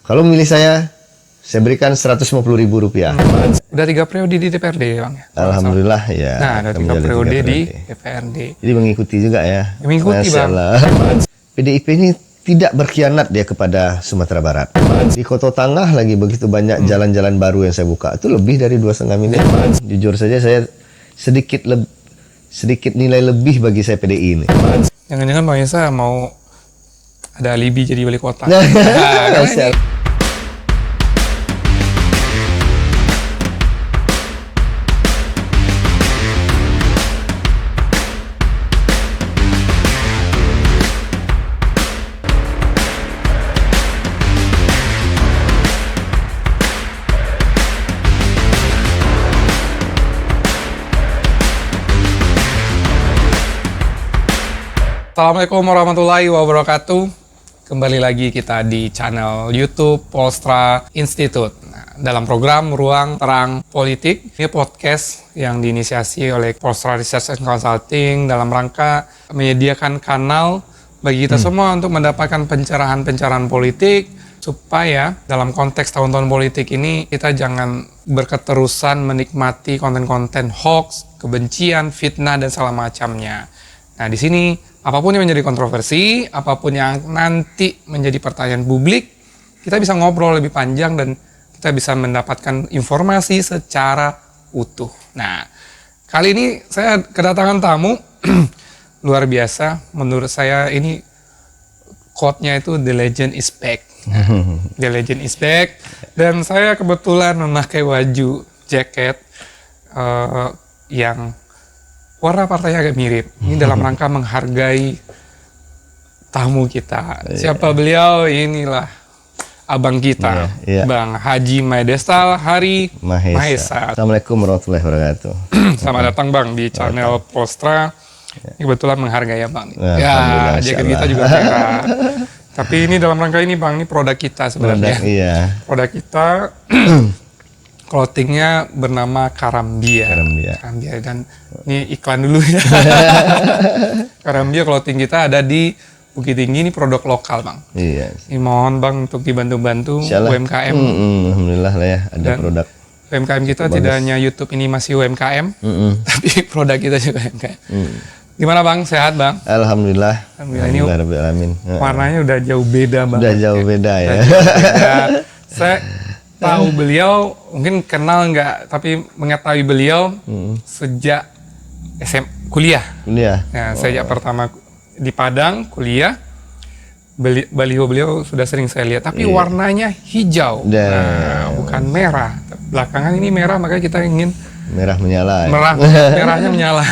Kalau milih saya berikan Rp150.000. Udah 3 periode di DPRD ya Bang? Alhamdulillah ya. Nah, ada 3 periode di DPRD. Jadi mengikuti juga ya. Mengikuti Bang. PDIP ini tidak berkhianat dia kepada Sumatera Barat. Di Kota Tangah lagi begitu banyak jalan-jalan baru yang saya buka. Itu lebih dari 2,5 miliar. Jujur saja saya sedikit nilai lebih bagi saya PDI ini. Jangan-jangan Bang Yesa mau ada alibi jadi wali kota. Assalamualaikum warahmatullahi wabarakatuh. Kembali lagi kita di channel YouTube Polstra Institute. Nah, dalam program Ruang Terang Politik, ini podcast yang diinisiasi oleh Polstra Research and Consulting dalam rangka menyediakan kanal bagi kita semua untuk mendapatkan pencerahan-pencerahan politik, supaya dalam konteks tahun-tahun politik ini kita jangan berketerusan menikmati konten-konten hoax, kebencian, fitnah, dan segala macamnya. Nah, di sini apapun yang menjadi kontroversi, apapun yang nanti menjadi pertanyaan publik, kita bisa ngobrol lebih panjang dan kita bisa mendapatkan informasi secara utuh. Nah, kali ini saya kedatangan tamu luar biasa. Menurut saya ini quote-nya itu The Legend is Back. Nah, The Legend is Back. Dan saya kebetulan memakai baju jaket yang warna partainya agak mirip. Ini dalam rangka menghargai tamu kita. Siapa beliau? Inilah abang kita, Bang Haji Maedestal Hari Mahesa. Assalamualaikum warahmatullahi wabarakatuh. Selamat datang Bang di channel Polstra. Ini kebetulan menghargai ya Bang. Ya, jaket kita juga merah. Tapi ini dalam rangka ini Bang, ini produk kita sebenarnya. Produk kita. Clothingnya bernama Karambia. Dan ini iklan dulu ya. Karambia clothing kita ada di Bukit Tinggi, ini produk lokal Bang. Iya. Ini mohon Bang untuk dibantu-bantu UMKM. Alhamdulillah lah ya ada dan produk. UMKM kita tidak hanya YouTube ini masih UMKM, tapi produk kita juga UMKM. Gimana Bang? Sehat Bang? Alhamdulillah. Ini warnanya udah jauh beda Bang. Udah jauh beda ya. Saya tahu beliau, mungkin kenal nggak, tapi mengetahui beliau sejak kuliah. Nah, sejak pertama di Padang kuliah, baliho beliau sudah sering saya lihat, tapi warnanya hijau, bukan merah. Belakangan ini merah, makanya kita ingin merah menyala. Merahnya menyala.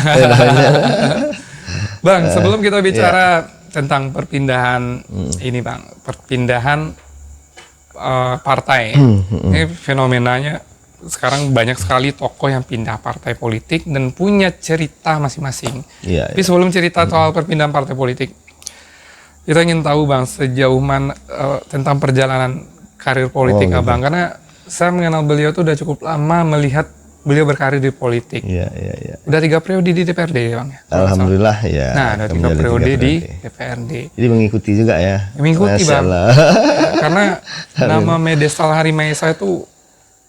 Bang, sebelum kita bicara tentang perpindahan ini Bang, perpindahan partai. Ini fenomenanya sekarang banyak sekali tokoh yang pindah partai politik dan punya cerita masing-masing. Tapi sebelum cerita soal perpindahan partai politik, kita ingin tahu Bang sejauh mana tentang perjalanan karir politik Abang, karena saya mengenal beliau tuh udah cukup lama melihat beliau berkarir di politik. Udah 3 periode di DPRD ya Bang? Alhamdulillah ya. Nah, ada 3 periode di DPRD. Jadi mengikuti juga ya. Mengikuti Bang. Karena nama Maedestal Hari Mahesa itu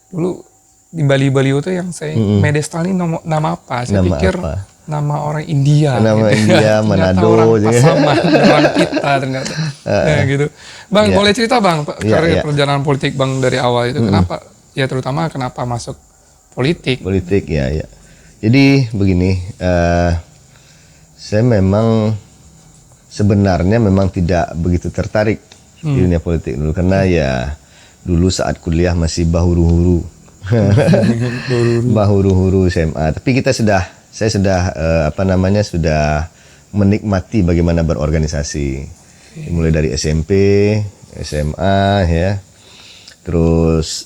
dulu di Bali-Bali itu yang saya Maedestal ini nama apa? Saya pikir nama orang India. Nama gitu. India, Manado. Orang Pasaman, orang kita ternyata. Gitu. Bang, boleh cerita Bang karir perjalanan politik Bang dari awal itu kenapa? Ya terutama kenapa masuk politik ya. Jadi begini, saya memang sebenarnya memang tidak begitu tertarik di dunia politik dulu, karena ya dulu saat kuliah masih bahuru-huru SMA. Tapi saya sudah sudah menikmati bagaimana berorganisasi, mulai dari SMP, SMA ya. Terus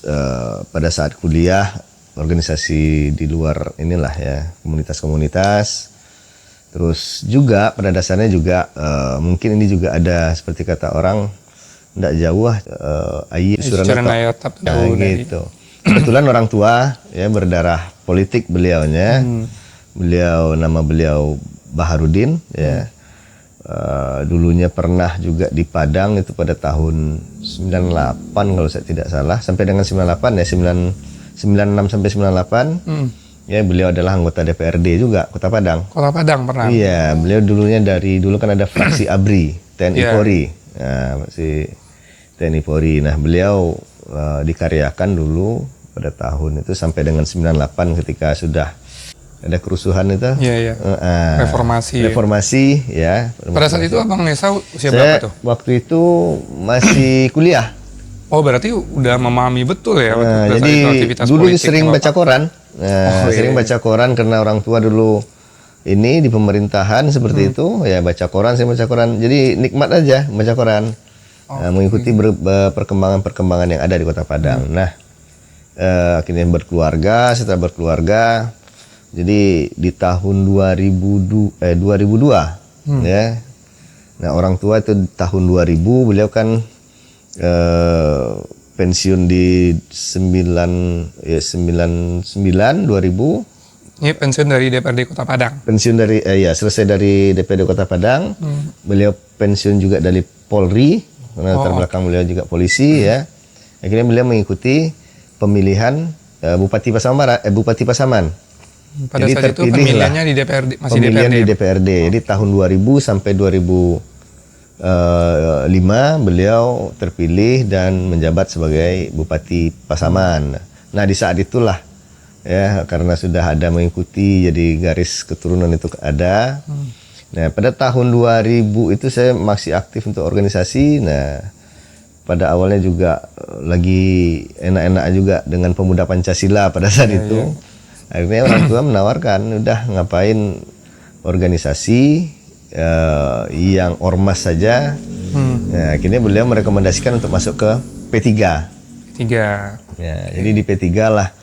pada saat kuliah organisasi di luar inilah ya, komunitas-komunitas. Terus juga pada dasarnya juga mungkin ini juga ada seperti kata orang tidak jauh ayi surana gitu. Kebetulan orang tua ya berdarah politik beliaunya. Nama beliau Baharudin ya. dulunya pernah juga di Padang itu pada tahun 98 kalau saya tidak salah, sampai dengan 98 ya, 96 sampai 98. Ya, beliau adalah anggota DPRD juga Kota Padang. Kota Padang pernah. Iya, beliau dulunya dulu kan ada fraksi ABRI, TNI Iya. Polri. Nah, masih TNI Polri. Nah, beliau dikaryakan dulu pada tahun itu sampai dengan 98 ketika sudah ada kerusuhan itu. Iya. Reformasi. Reformasi ya. Pada saat itu Abang Nesa usia Saya berapa tuh? waktu itu masih kuliah. Oh, berarti udah memahami betul ya Nah, pada saat jadi itu aktivitas dulu politik sering yang baca Bapak- koran. Nah, Oh, iya. sering baca koran karena orang tua dulu ini di pemerintahan seperti itu, ya baca koran, saya baca koran. Jadi nikmat aja baca koran. Mengikuti perkembangan-perkembangan yang ada di Kota Padang. Nah, akhirnya berkeluarga, setelah berkeluarga, jadi di tahun 2002 ya. Nah, orang tua itu tahun 2000, beliau kan pensiun di 2000, Ini pensiun dari DPRD Kota Padang. pensiun dari selesai dari DPD Kota Padang. Beliau pensiun juga dari Polri karena latar belakang beliau juga polisi ya. Akhirnya beliau mengikuti pemilihan Bupati Pasaman. Pada Jadi saat itu terpilih pemilihannya di DPRD, masih Pemilihan DPRD. di DPRD. Jadi tahun 2000 sampai 2005 beliau terpilih dan menjabat sebagai Bupati Pasaman. Nah, di saat itulah ya, karena sudah ada mengikuti, jadi garis keturunan itu ada. Nah, pada tahun 2000 itu saya masih aktif untuk organisasi. Nah, pada awalnya juga lagi enak-enak juga dengan pemuda Pancasila pada saat itu. Akhirnya orang tua menawarkan, udah ngapain organisasi yang ormas saja. Nah, akhirnya beliau merekomendasikan untuk masuk ke P3. 3. Ya, jadi di P3 lah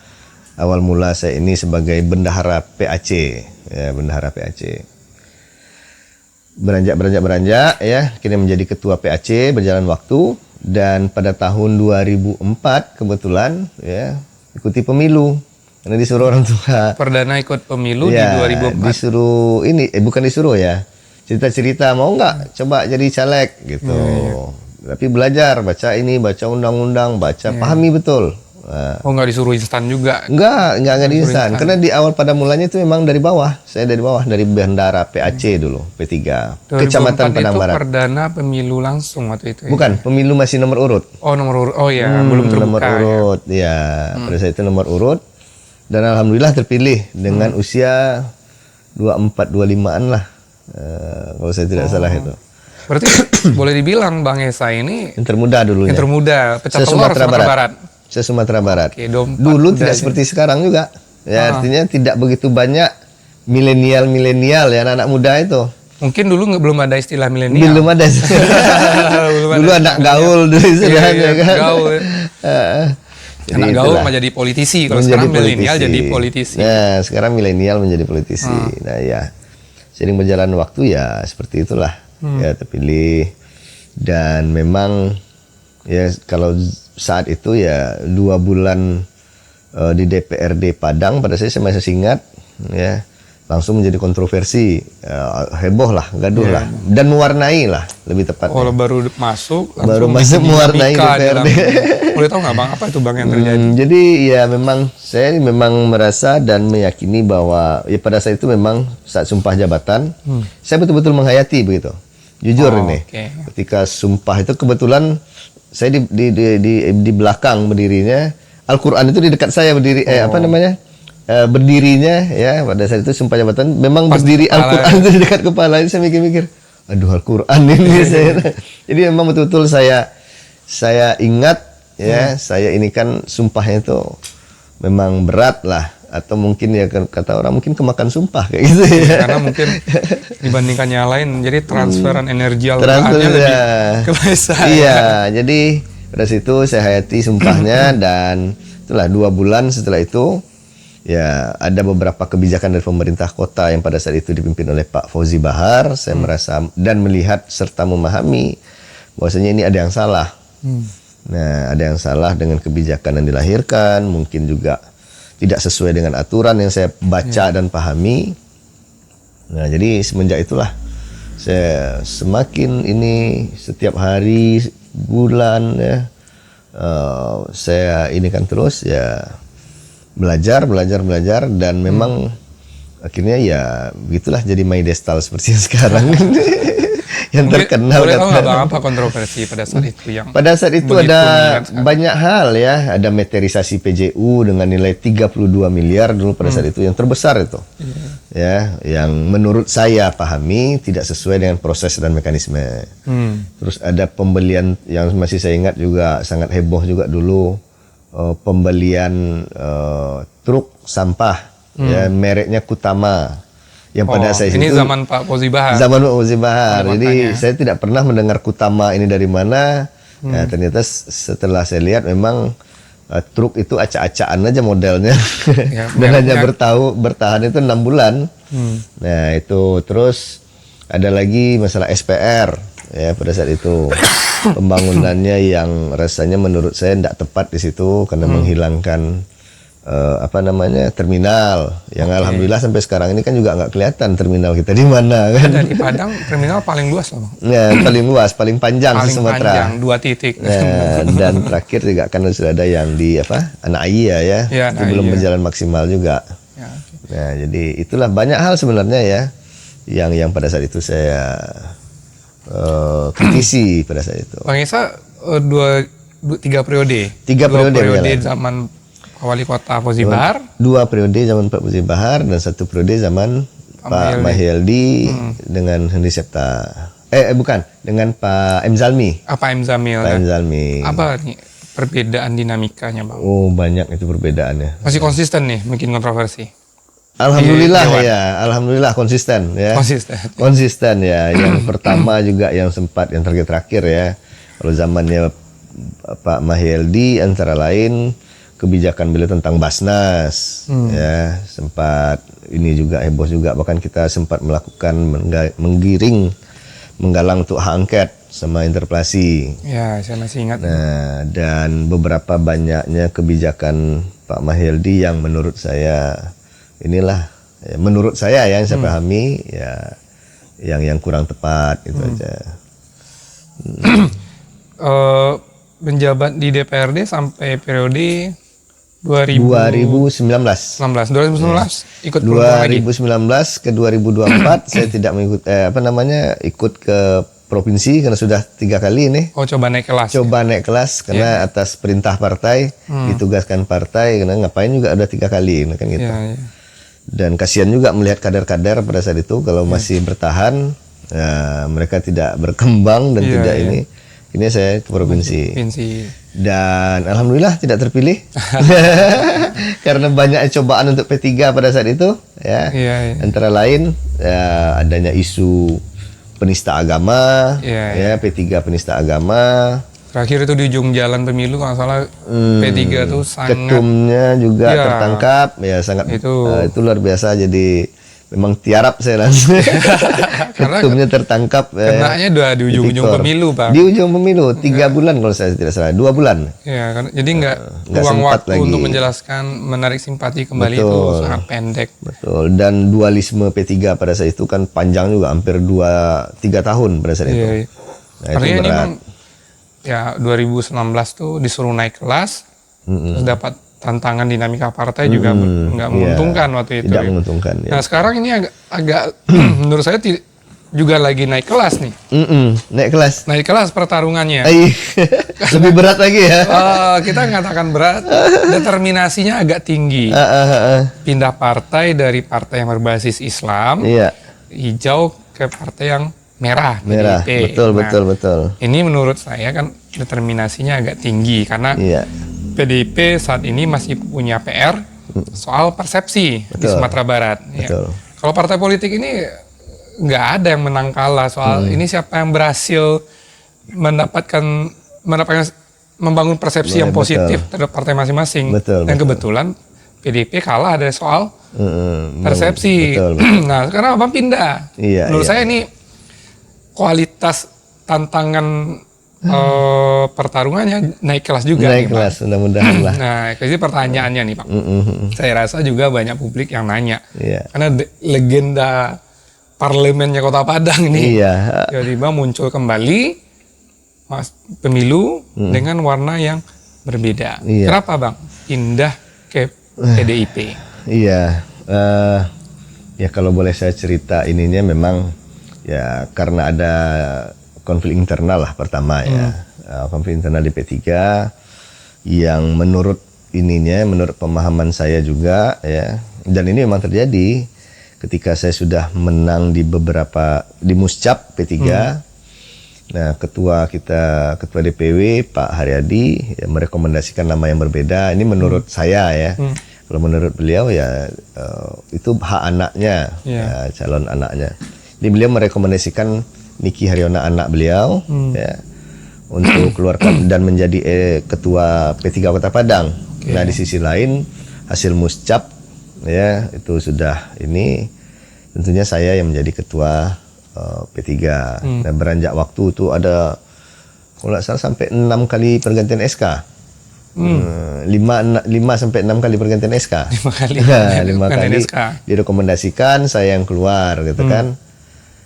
awal mula saya ini sebagai bendahara PAC, ya, bendahara PAC. Beranjak ya, akhirnya menjadi ketua PAC berjalan waktu, dan pada tahun 2004 kebetulan ya ikuti pemilu karena disuruh orang tua. Perdana ikut pemilu di Ya, 2004. disuruh ini, bukan disuruh ya, cerita-cerita mau nggak coba jadi caleg gitu. Tapi belajar, baca undang-undang, baca, pahami betul. Nah, Oh, nggak disuruh instan juga. Enggak instan. Karena di awal pada mulanya itu memang dari bawah. Saya dari bawah, dari bendara PAC dulu, P3. 2004 Kecamatan Padang itu Barat. perdana pemilu langsung waktu itu ya? Bukan, pemilu masih nomor urut. Oh, nomor urut. Oh ya, belum terbuka. Nomor urut, ya. Pada saat itu nomor urut. Dan alhamdulillah terpilih dengan usia 24-25an lah. Kalau saya tidak salah itu. Berarti boleh dibilang Bang Esa ini Yang termuda dulunya. yang termuda, pecah Saya telur Sumatera Barat. Saya Sumatera Barat. Oke, 24 Dulu udah tidak aja. seperti sekarang juga. Ya, artinya tidak begitu banyak milenial ya, anak-anak muda itu. Mungkin dulu belum ada istilah milenial. Belum ada. Belum ada Dulu anak gaul dulu istilahnya Iya, kan. gaul. Jadi Anak gaul itulah. mah jadi politisi. Kalau Menjadi sekarang milenial politisi. jadi politisi. Nah, sekarang milenial menjadi politisi. Nah, ya. Sering berjalan waktu ya seperti itulah. Ya, terpilih. Dan memang ya kalau saat itu ya 2 bulan di DPRD Padang pada saya masih ingat ya, langsung menjadi kontroversi, heboh lah, gaduh lah, dan mewarnai lah lebih tepatnya. Kalau baru masuk, Baru langsung masuk mewarnai dinamika DPRD. Boleh tahu nggak Bang, apa itu Bang yang terjadi? Jadi ya memang saya memang merasa dan meyakini bahwa ya pada saat itu memang saat sumpah jabatan saya betul-betul menghayati begitu. Jujur ini. Oke. Ketika sumpah itu kebetulan saya di belakang berdirinya, Al-Qur'an itu di dekat saya berdiri berdirinya ya pada saat itu sumpah jabatan memang berdiri kepala Al-Qur'an itu di dekat kepala. Jadi saya mikir-mikir, aduh Al-Qur'an ini saya. Jadi memang betul-betul saya ingat ya, saya ini kan sumpahnya itu memang berat lah, atau mungkin ya kata orang mungkin kemakan sumpah kayak gitu ya. Karena mungkin dibandingkan yang lain, jadi transferan energi Transfer Al-Qur'annya lebih ya. ke Esa. Iya, jadi pada situ saya hayati sumpahnya dan itulah 2 bulan setelah itu ya ada beberapa kebijakan dari pemerintah kota yang pada saat itu dipimpin oleh Pak Fauzi Bahar. Saya merasa dan melihat serta memahami bahwasanya ini ada yang salah. Nah, ada yang salah dengan kebijakan yang dilahirkan, mungkin juga tidak sesuai dengan aturan yang saya baca dan pahami. Nah, jadi semenjak itulah Saya semakin ini setiap hari, bulan ya, saya ini kan terus ya belajar dan memang akhirnya ya begitulah jadi Maidestal seperti yang sekarang. Yang terkenal. Boleh tahu nggak Bang, apa kontroversi pada saat itu yang pada saat itu begitu ada mengingat sekarang? banyak hal ya, ada meterisasi PJU dengan nilai 32 miliar dulu pada saat itu yang terbesar itu. Ya, yang menurut saya pahami tidak sesuai dengan proses dan mekanisme. Terus ada pembelian yang masih saya ingat juga sangat heboh juga dulu, pembelian truk sampah ya, mereknya Kutama. Yang pada saya ini itu zaman Pak Fauzi Bahar. Zaman Pak Fauzi Bahar. Jadi Makanya. saya tidak pernah mendengar Kutama ini dari mana. Ya, ternyata setelah saya lihat memang truk itu acak-acakan aja modelnya. Ya, Dan hanya mereknya. bertahan itu 6 bulan. Nah itu terus ada lagi masalah SPR ya pada saat itu. Pembangunannya yang rasanya menurut saya tidak tepat di situ karena menghilangkan terminal yang alhamdulillah sampai sekarang ini kan juga nggak kelihatan terminal kita di mana kan. Dari Padang terminal paling luas loh Bang. Ya, paling luas, paling panjang Paling Sumatera. panjang 2 titik. Nah, dan terakhir juga kan sudah ada yang di Anak Iya ya, Ya, itu Anak belum Iya. berjalan maksimal juga. Ya. Nah, jadi itulah banyak hal sebenarnya ya yang pada saat itu saya kritisi pada saat itu. Bang Isa 3 periode. 3 Dua periode periode berjalan. zaman Wali Kota Fauzi Bahar. 2 periode zaman Pak Fauzi Bahar dan 1 periode zaman Pak Mahyeldi dengan Henry Septa. Bukan, dengan Pak M. Zalmi. Apa M. Zamil? Pak ya? M. Zalmi. Apa nih perbedaan dinamikanya Bang? Oh, banyak itu perbedaannya. Masih konsisten nih bikin kontroversi. Alhamdulillah Dewan. ya, alhamdulillah konsisten ya. Konsisten. Konsisten ya. Yang pertama juga yang sempat yang terakhir ya. Kalau zamannya Pak Mahyeldi antara lain kebijakan beliau tentang Basnas ya, sempat ini juga heboh juga, bahkan kita sempat melakukan menggalang untuk hak angket sama interpelasi. Ya, saya masih ingat. Nah, dan beberapa banyaknya kebijakan Pak Mahyeldi yang menurut saya menurut saya yang saya pahami ya yang kurang tepat itu aja. Menjabat di DPRD sampai periode 2019 2019 ikut peluang lagi. 2019 ke 2024 saya tidak mengikut ikut ke provinsi karena sudah 3 kali nih. Oh, coba naik kelas. Naik kelas karena atas perintah partai, ditugaskan partai, karena ngapain juga ada 3 kali kan gitu. Ya, ya. Dan kasihan juga melihat kader-kader pada saat itu kalau masih bertahan, mereka tidak berkembang dan Iya, tidak iya. ini saya ke provinsi. Dan alhamdulillah tidak terpilih karena banyak cobaan untuk P3 pada saat itu ya. Iya, iya. Antara lain adanya isu penista agama, Iya, ya P3 penista agama. Terakhir itu di ujung jalan pemilu kalau nggak salah P3 tuh sangat Ketumnya juga Ya. tertangkap ya, sangat Itu. itu luar biasa, jadi memang tiarap saya langsung. Karena Ketumnya tertangkap kenanya udah di ujung-ujung tipikor. pemilu, Bang. Di ujung pemilu 3 bulan kalau saya tidak salah, 2 bulan. Ya, jadi nggak nggak ruang sempat waktu lagi. untuk menjelaskan, menarik simpati kembali itu Betul. sangat pendek. Betul, dan dualisme P3 pada saat itu kan panjang juga, hampir 2-3 tahun pada saat itu. Iya, iya. Nah, itu Artinya ini berat. memang ya 2019 tuh disuruh naik kelas, terus dapat tantangan dinamika partai juga nggak menguntungkan waktu itu. Tidak ya. menguntungkan ya. Nah sekarang ini agak menurut saya juga lagi naik kelas nih. Naik kelas. Naik kelas pertarungannya. Lebih berat lagi ya. Kita mengatakan berat, determinasinya agak tinggi. Pindah partai dari partai yang berbasis Islam, Iya. hijau ke partai yang merah. Merah. PDIP. Betul, Nah, betul. Ini menurut saya kan determinasinya agak tinggi karena Iya. PDIP saat ini masih punya PR soal persepsi di Betul. Sumatera Barat. Ya. Betul. Kalau partai politik ini nggak ada yang menang kalah soal ini siapa yang berhasil mendapatkan membangun persepsi yang Betul. positif terhadap partai masing-masing. Betul, Dan betul. kebetulan PDIP kalah ada soal persepsi. Betul. Nah, sekarang Abang pindah. Iya, Menurut iya. saya ini kualitas tantangan pertarungannya naik kelas juga nih, Naik Pak. kelas, mudah-mudahan lah. Nah, jadi pertanyaannya nih, Pak. Saya rasa juga banyak publik yang nanya. Iya. Karena legenda parlemennya Kota Padang nih. Iya. Tiba-tiba muncul kembali pemilu dengan warna yang berbeda. Iya. Kenapa Bang? Pindah ke PDIP. Iya. Ya kalau boleh saya cerita ininya memang ya karena ada konflik internal lah pertama ya. Konflik internal di P3 yang menurut pemahaman saya juga ya, dan ini memang terjadi ketika saya sudah menang di Muscap P3. Nah, ketua DPW Pak Haryadi ya, merekomendasikan nama yang berbeda. Ini menurut saya ya. Kalau menurut beliau ya itu hak anaknya, ya, calon anaknya. Jadi beliau merekomendasikan Niki Haryona anak beliau ya untuk keluarkan dan menjadi ketua P3 Kota Padang. Nah, di sisi lain hasil Muscap ya itu sudah ini tentunya saya yang menjadi ketua P3. Nah, beranjak waktu itu ada kalau nggak salah sampai 6 kali pergantian SK. 5 sampai 6 kali pergantian SK. 5 kali. Nah, 5 kali SK. direkomendasikan saya yang keluar gitu kan.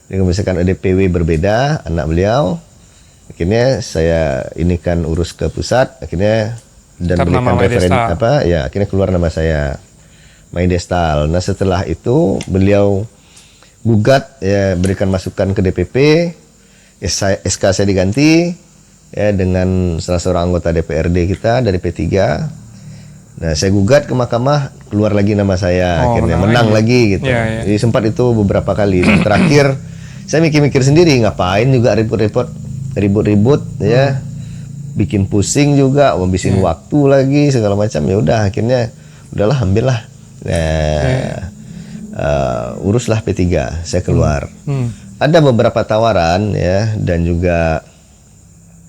Direkomendasikan DPW berbeda anak beliau. Akhirnya saya ini kan urus ke pusat, akhirnya dan berikan referen akhirnya keluar nama saya Maidestal. Nah, setelah itu beliau gugat ya, berikan masukan ke DPP, SK saya diganti ya dengan salah seorang anggota DPRD kita dari P3. Nah, saya gugat ke mahkamah, keluar lagi nama saya, akhirnya menang lagi gitu. Jadi sempat itu beberapa kali. Dan terakhir saya mikir-mikir sendiri, ngapain juga ribut-ribut ya, bikin pusing juga, ngabisin waktu lagi segala macam. Ya udah, akhirnya udahlah, ambillah. Uruslah P3, saya keluar. Ada beberapa tawaran ya, dan juga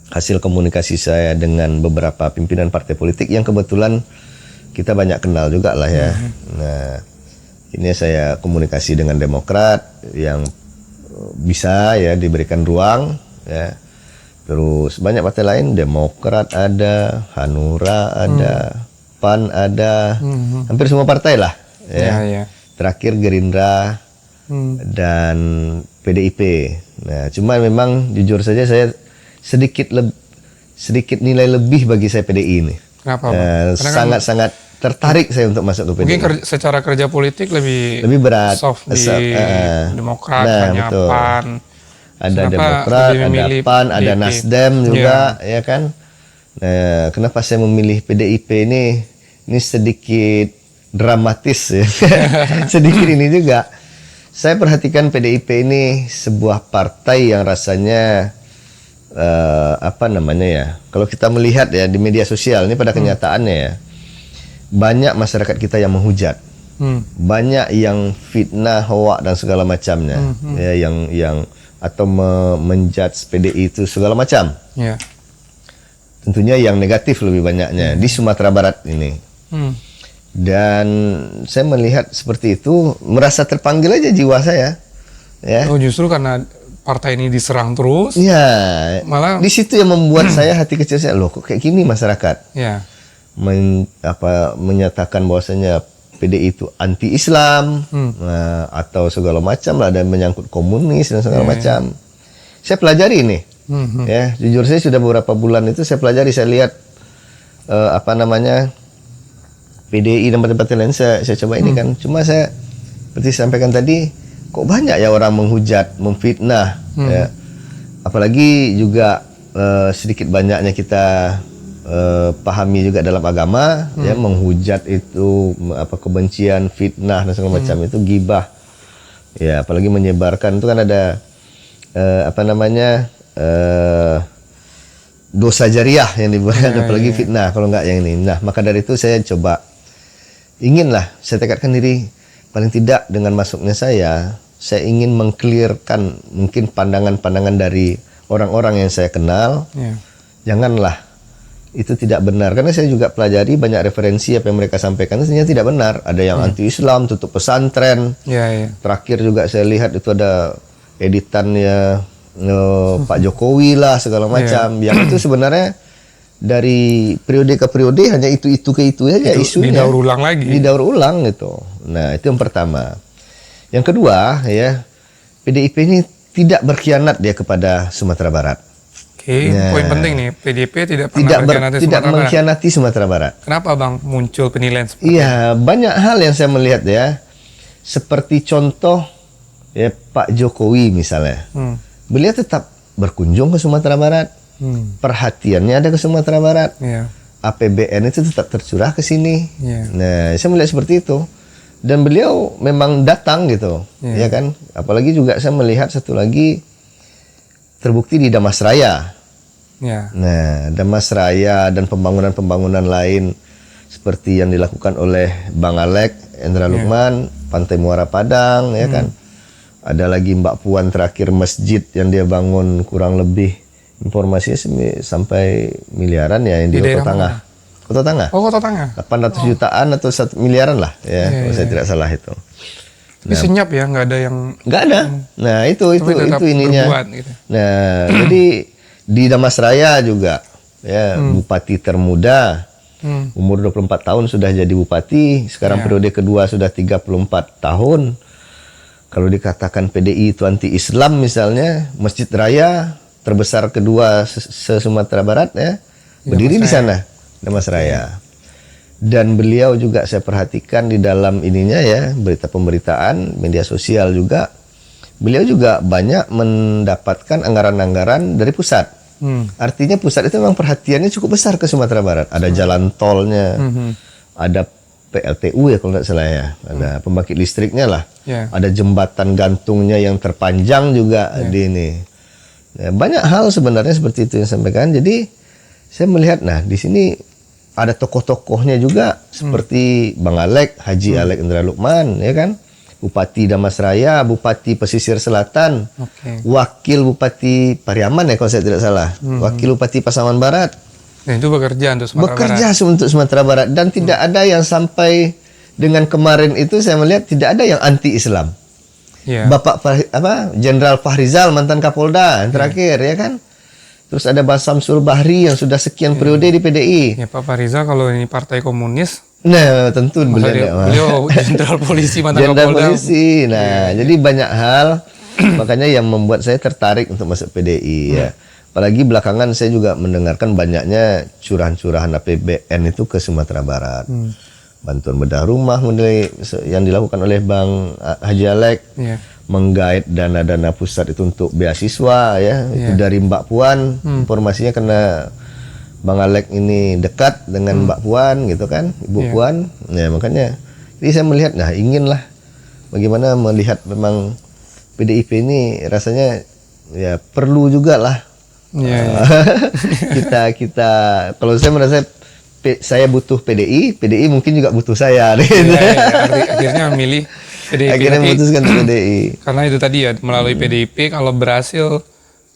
hasil komunikasi saya dengan beberapa pimpinan partai politik yang kebetulan kita banyak kenal juga lah ya. Nah, ini saya komunikasi dengan Demokrat yang bisa ya diberikan ruang ya. Terus banyak partai lain, Demokrat ada, Hanura ada, PAN ada, hampir semua partai lah ya. Terakhir Gerindra dan PDIP. Nah, cuma memang jujur saja saya sedikit nilai lebih bagi saya PDI ini. Kenapa? Sangat-sangat tertarik saya untuk masuk ke PDI. Mungkin secara kerja politik lebih berat. Soft di Demokrat, hanya betul. PAN. Ada Demokrat, ada PAN, ada Nasdem juga, ya kan. Nah, kenapa saya memilih PDIP ini? Ini sedikit dramatis ya. Sedikit ini juga. Saya perhatikan PDIP ini sebuah partai yang rasanya kalau kita melihat ya di media sosial ini pada kenyataannya ya, banyak masyarakat kita yang menghujat, banyak yang fitnah, hoak dan segala macamnya, ya, yang atau menjudge PDI itu segala macam. Tentunya yang negatif lebih banyaknya di Sumatera Barat ini. Dan saya melihat seperti itu, merasa terpanggil aja jiwa saya. Ya. Oh, justru karena partai ini diserang terus. Ya, malah di situ yang membuat saya hati kecil saya, loh kok kayak gini masyarakat. Ya. Menyatakan bahwasanya PDI itu anti-Islam, atau segala macam lah, dan menyangkut komunis dan segala macam. Saya pelajari ini. Ya, jujur saya sudah beberapa bulan itu saya pelajari, saya lihat PDI dan partai-partai lain saya coba ini kan. Cuma saya seperti sampaikan tadi, kok banyak ya orang menghujat, memfitnah, ya. Apalagi juga sedikit banyaknya kita pahami juga dalam agama, ya, menghujat itu kebencian, fitnah dan segala macam itu ghibah. Ya, apalagi menyebarkan itu kan ada dosa jariah yang dibuat, apalagi fitnah kalau enggak yang ini. Nah, maka dari itu saya coba saya tekadkan diri, paling tidak dengan masuknya saya ingin mengklirkan mungkin pandangan-pandangan dari orang-orang yang saya kenal. Janganlah itu tidak benar, karena saya juga pelajari banyak referensi apa yang mereka sampaikan itu ternyata tidak benar. Ada yang anti-Islam, tutup pesantren. Terakhir juga saya lihat itu ada editannya Pak Jokowi lah segala macam. Yang itu sebenarnya dari periode ke periode hanya itu saja isunya. Didaur ulang lagi. Didaur ulang gitu. Nah, itu yang pertama. Yang kedua ya, PDIP ini tidak berkhianat dia kepada Sumatera Barat. Oke, Ya. poin penting nih, PDIP tidak pernah Tidak berkhianati tidak Sumatera Barat. mengkhianati Sumatera Barat. Kenapa Bang muncul penilaian seperti Iya, banyak hal yang saya melihat ya. Seperti contoh ya Pak Jokowi misalnya. Beliau tetap berkunjung ke Sumatera Barat. Perhatiannya ada ke Sumatera Barat. Iya. APBN itu tetap tercurah ke sini. Iya. Nah, saya melihat seperti itu. Dan beliau memang datang gitu, ya kan? Apalagi juga saya melihat satu lagi terbukti di Damasraya. Ya. Nah, Damasraya dan pembangunan-pembangunan lain seperti yang dilakukan oleh Bang Alek, Endra Lukman, Pantai Muara Padang, ya kan? Ada lagi Mbak Puan terakhir masjid yang dia bangun kurang lebih informasinya sampai miliaran ya yang di Di Kota daerah Tengah. Kota Tengah. Oh, Kota Tengah. 800 jutaan atau 1 miliaran lah ya, kalau saya tidak salah itu. Tapi senyap ya, nggak ada yang Nggak ada. Nah, itu tetap ininya. berbuat, gitu. Nah, jadi di Damasraya juga ya bupati termuda umur 24 tahun sudah jadi bupati, sekarang periode kedua sudah 34 tahun. Kalau dikatakan PDI itu anti Islam misalnya, Masjid Raya terbesar kedua se-Sumatera Barat ya, berdiri di sana, Damasraya. Dan beliau juga saya perhatikan di dalam ininya ya, berita pemberitaan, media sosial juga, beliau juga banyak mendapatkan anggaran-anggaran dari pusat. Artinya pusat itu memang perhatiannya cukup besar ke Sumatera Barat. Ada jalan tolnya, ada PLTU ya kalau tidak salah ya, ada pembangkit listriknya lah, ada jembatan gantungnya yang terpanjang juga di ini. Ya, banyak hal sebenarnya seperti itu yang saya sampaikan. Jadi saya melihat, nah di sini ada tokoh-tokohnya juga seperti Bang Alek, Haji Alek Endra Lukman, ya kan? Bupati Damasraya, Bupati Pesisir Selatan, Wakil Bupati Pariaman ya kalau saya tidak salah, Wakil Bupati Pasaman Barat. Dan itu bekerja untuk Sumatera Barat. Untuk Sumatera Barat dan tidak ada yang sampai dengan kemarin itu saya melihat tidak ada yang anti Islam. Bapak Jenderal Fahrizal mantan Kapolda yang terakhir ya kan. Terus ada Bang Samsul Bahri yang sudah sekian periode di PDI. Ya Pak Fahrizal kalau ini Partai Komunis. Nah tentu beliau Jenderal Polisi mantan Jenderal Kapolda. Polisi. Nah jadi banyak hal makanya yang membuat saya tertarik untuk masuk PDI ya. Apalagi belakangan saya juga mendengarkan banyaknya curahan-curahan APBN itu ke Sumatera Barat. Bantuan bedah rumah yang dilakukan oleh Bang Haji Alek. Menggait dana-dana pusat itu untuk beasiswa ya, itu dari Mbak Puan. Informasinya karena Bang Alek ini dekat dengan Mbak Puan gitu kan, Ibu Puan. Ya makanya jadi saya melihat, nah inginlah bagaimana melihat memang PDIP ini rasanya ya perlu juga lah. kita kalau saya merasa saya butuh PDI mungkin juga butuh saya. Akhirnya memilih PDIP. Akhirnya memutuskan PDI. Karena itu tadi ya, melalui PDIP kalau berhasil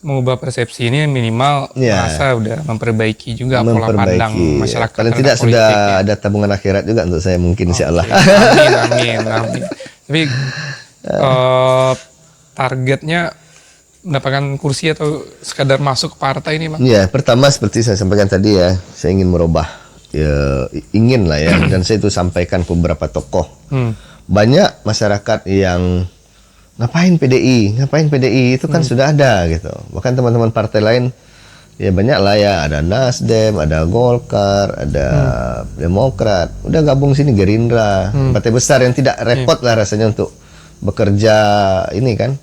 mengubah persepsi ini minimal merasa udah memperbaiki juga pola pandang masyarakat. Paling tidak sudah ada tabungan akhirat juga untuk saya mungkin insya Allah. Amin. Tapi targetnya mendapatkan kursi atau sekadar masuk partai ini, Bang? Ya, pertama seperti saya sampaikan tadi ya, saya ingin merubah. Ya, ingin lah ya, dan saya itu sampaikan ke beberapa tokoh. Banyak masyarakat yang ngapain PDI itu kan sudah ada gitu. Bahkan teman-teman partai lain ya banyak lah ya, ada Nasdem, ada Golkar, ada Demokrat, udah gabung sini Gerindra, partai besar yang tidak repot lah rasanya untuk bekerja ini kan.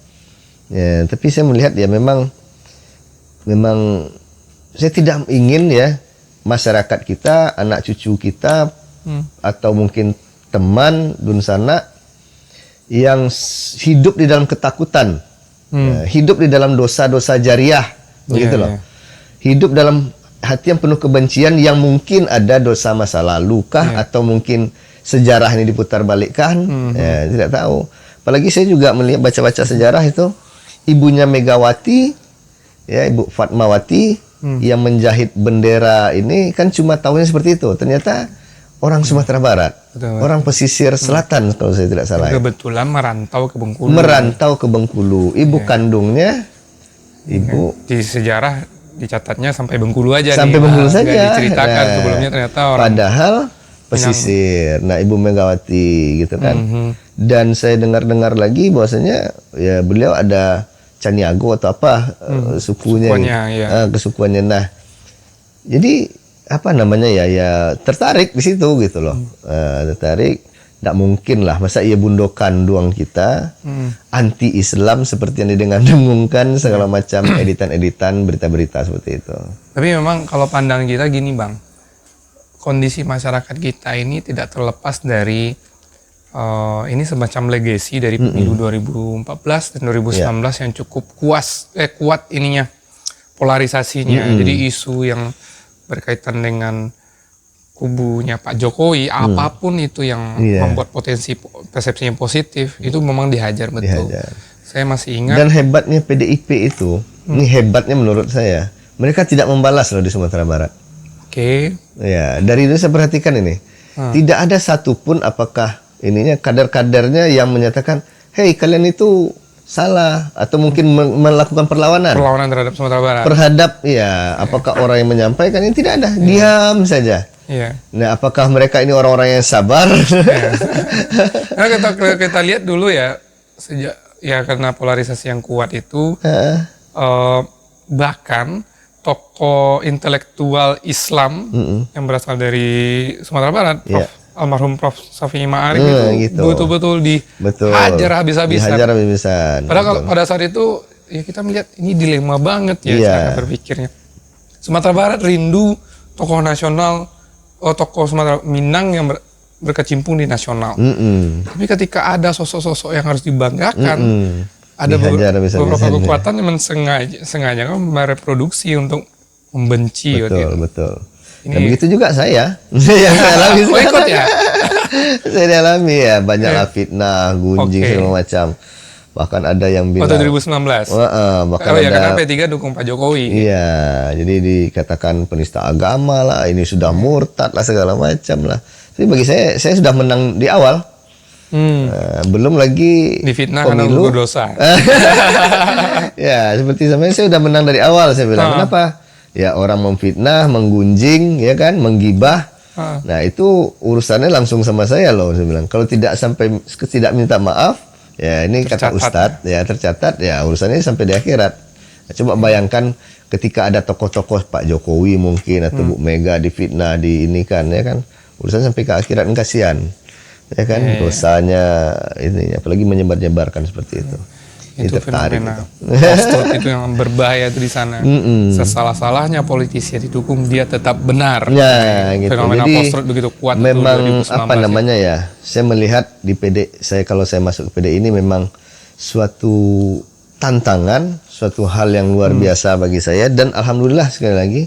Ya, tapi saya melihat ya memang saya tidak ingin ya masyarakat kita, anak cucu kita atau mungkin teman dunsana yang hidup di dalam ketakutan, hidup di dalam dosa-dosa jariah, begitu loh. Hidup dalam hati yang penuh kebencian yang mungkin ada dosa masa lalu kah atau mungkin sejarah ini diputar balikkan, ya, tidak tahu. Apalagi saya juga melihat baca-baca sejarah itu ibunya Megawati, ya Ibu Fatmawati yang menjahit bendera ini kan cuma tahunya seperti itu. Ternyata orang Sumatera Barat, orang pesisir selatan kalau saya tidak salah. Kebetulan merantau ke Bengkulu. Ibu kandungnya, di sejarah dicatatnya sampai Bengkulu aja. Sampai Bengkulu saja. Nggak diceritakan sebelumnya ternyata orang. Padahal pesisir. Nah, Ibu Megawati gitu kan. Mhm. Dan saya dengar-dengar lagi bahwasanya ya beliau ada Caniago atau apa sukunya, Sukuannya, gitu. ya. Kesukuannya. Nah, jadi apa namanya ya tertarik di situ gitu loh. Tertarik. Tidak mungkin lah, masa ia bundokan doang kita anti Islam seperti yang didengar-dengungkan segala macam editan-editan berita-berita seperti itu. Tapi memang kalau pandangan kita gini Bang, kondisi masyarakat kita ini tidak terlepas dari ini semacam legacy dari pemilu 2014 dan 2019 yang cukup kuat ininya polarisasinya. Jadi isu yang berkaitan dengan kubunya Pak Jokowi, apapun itu yang membuat potensi persepsi yang positif, itu memang dihajar betul. Saya masih ingat. Dan hebatnya PDIP itu, ini hebatnya menurut saya, mereka tidak membalas loh di Sumatera Barat. Oke. Ya, dari itu saya perhatikan ini, tidak ada satupun apakah ininya kader-kadernya yang menyatakan, hei kalian itu salah atau mungkin melakukan perlawanan Terhadap Sumatera Barat. Apakah orang yang menyampaikan ini tidak ada, diam saja. Iya. Nah, apakah mereka ini orang-orang yang sabar? Karena kita lihat dulu ya, sejak ya karena polarisasi yang kuat itu, bahkan tokoh intelektual Islam yang berasal dari Sumatera Barat, almarhum Prof. Safi Ma'arif itu betul-betul dihajar habis-habisan. Padahal pada saat itu ya kita melihat ini dilema banget ya cara berpikirnya. Sumatera Barat rindu tokoh nasional, tokoh Sumatera Minang yang berkecimpung di nasional. Tapi ketika ada sosok-sosok yang harus dibanggakan, ada beberapa kekuatan yang sengaja kan mereproduksi untuk membenci. Betul. Nah, begitu juga saya. Yang saya alami. Ikut ya? Saya alami ya, banyaklah fitnah, gunjing segala macam. Bahkan ada yang bilang 2019. Bahkan karena P3 dukung Pak Jokowi. Iya, jadi dikatakan penista agama lah, ini sudah murtad lah segala macam lah. Tapi bagi saya sudah menang di awal. Belum lagi difitnah pemilu. Karena berdosa. Ya, seperti saya sudah menang dari awal, saya bilang. Kenapa? Ya, orang memfitnah, menggunjing, ya kan, menggibah. Nah, itu urusannya langsung sama saya loh, saya bilang. Kalau tidak minta maaf, ya ini kata Ustadz, ya tercatat, ya urusannya sampai di akhirat. Nah, coba bayangkan ketika ada tokoh-tokoh Pak Jokowi mungkin atau Bu Mega difitnah, ya kan, urusan sampai ke akhirat, kasihan. Ya kan, dosanya ini, apalagi menyebar-nyebarkan seperti itu. Itu fenomena post-truth itu yang berbahaya itu di sana. Sesalah-salahnya politisi yang didukung dia tetap benar. Ya, gitu. Fenomena Jadi post-truth begitu kuat. Memang apa namanya ya? Saya melihat di kalau saya masuk ke PD ini memang suatu tantangan, suatu hal yang luar biasa bagi saya, dan alhamdulillah sekali lagi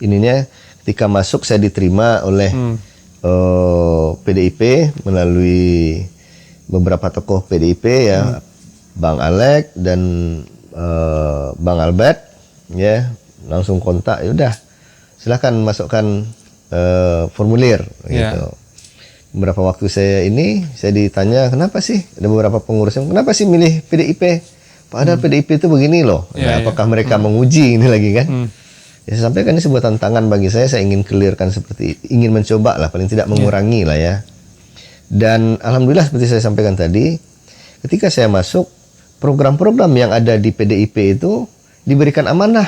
ininya ketika masuk saya diterima oleh PDIP melalui beberapa tokoh PDIP ya. Bang Alek dan Bang Albert ya, langsung kontak, ya udah silakan masukkan formulir gitu. Beberapa waktu saya ditanya kenapa sih, ada beberapa pengurus yang kenapa sih milih PDIP padahal PDIP itu begini loh. Apakah mereka menguji ini lagi kan? Ya, saya sampaikan ini sebuah tantangan bagi saya ingin clearkan ingin mencoba lah, paling tidak mengurangi lah ya. Dan alhamdulillah seperti saya sampaikan tadi, ketika saya masuk, program-program yang ada di PDIP itu diberikan amanah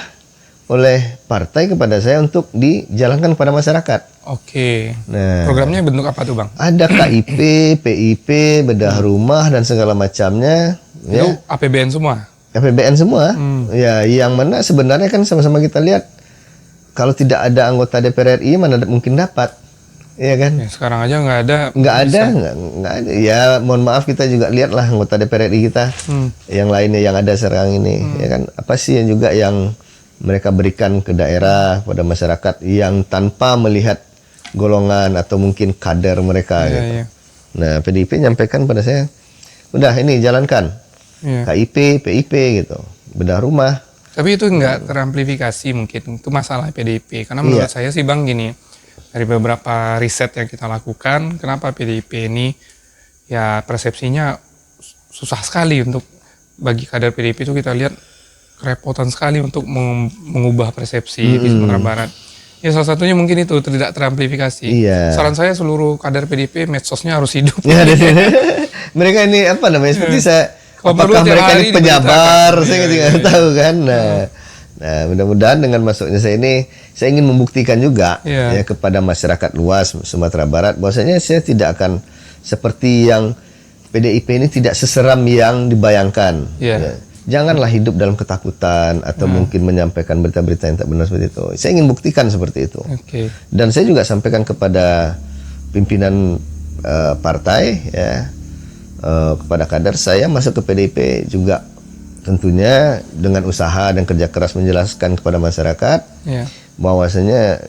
oleh partai kepada saya untuk dijalankan kepada masyarakat. Oke. Nah, programnya bentuk apa tuh Bang? Ada KIP, PIP, bedah rumah dan segala macamnya. Itu ya. APBN semua? APBN semua. Ya, yang mana sebenarnya kan sama-sama kita lihat, kalau tidak ada anggota DPR RI mana mungkin dapat. Iya kan? Ya, sekarang aja nggak ada. Nggak ada. Ya, mohon maaf, kita juga lihatlah anggota DPR RI kita, yang lainnya yang ada sekarang ini, ya kan? Apa sih yang juga yang mereka berikan ke daerah, pada masyarakat yang tanpa melihat golongan atau mungkin kader mereka gitu. Nah, PDIP nyampaikan pada saya, udah ini jalankan, KIP, PIP gitu, bedah rumah. Tapi itu nggak teramplifikasi mungkin, itu masalah PDIP. Karena menurut saya sih Bang gini, dari beberapa riset yang kita lakukan, kenapa PDIP ini ya persepsinya susah sekali untuk, bagi kader PDIP itu kita lihat kerepotan sekali untuk mengubah persepsi di Sumatera Barat. Ya salah satunya mungkin itu tidak teramplifikasi. Iya. Saran saya seluruh kader PDIP medsosnya harus hidup. Ya, mereka ini apa namanya? Seperti saya, Kalau perlu apakah tiap mereka hari ini penjabar? diberitakan. Saya Iya, tidak iya. tahu kan. Nah, mudah-mudahan dengan masuknya saya ini, saya ingin membuktikan juga Iya. ya kepada masyarakat luas Sumatera Barat, bahwasanya saya tidak akan seperti yang PDIP ini tidak seseram yang dibayangkan. Iya. Ya. Janganlah hidup dalam ketakutan atau mungkin menyampaikan berita-berita yang tak benar seperti itu. Saya ingin buktikan seperti itu. Oke. Dan saya juga sampaikan kepada pimpinan partai, ya, kepada kader saya masuk ke PDIP juga tentunya dengan usaha dan kerja keras menjelaskan kepada masyarakat Ya. bahwasanya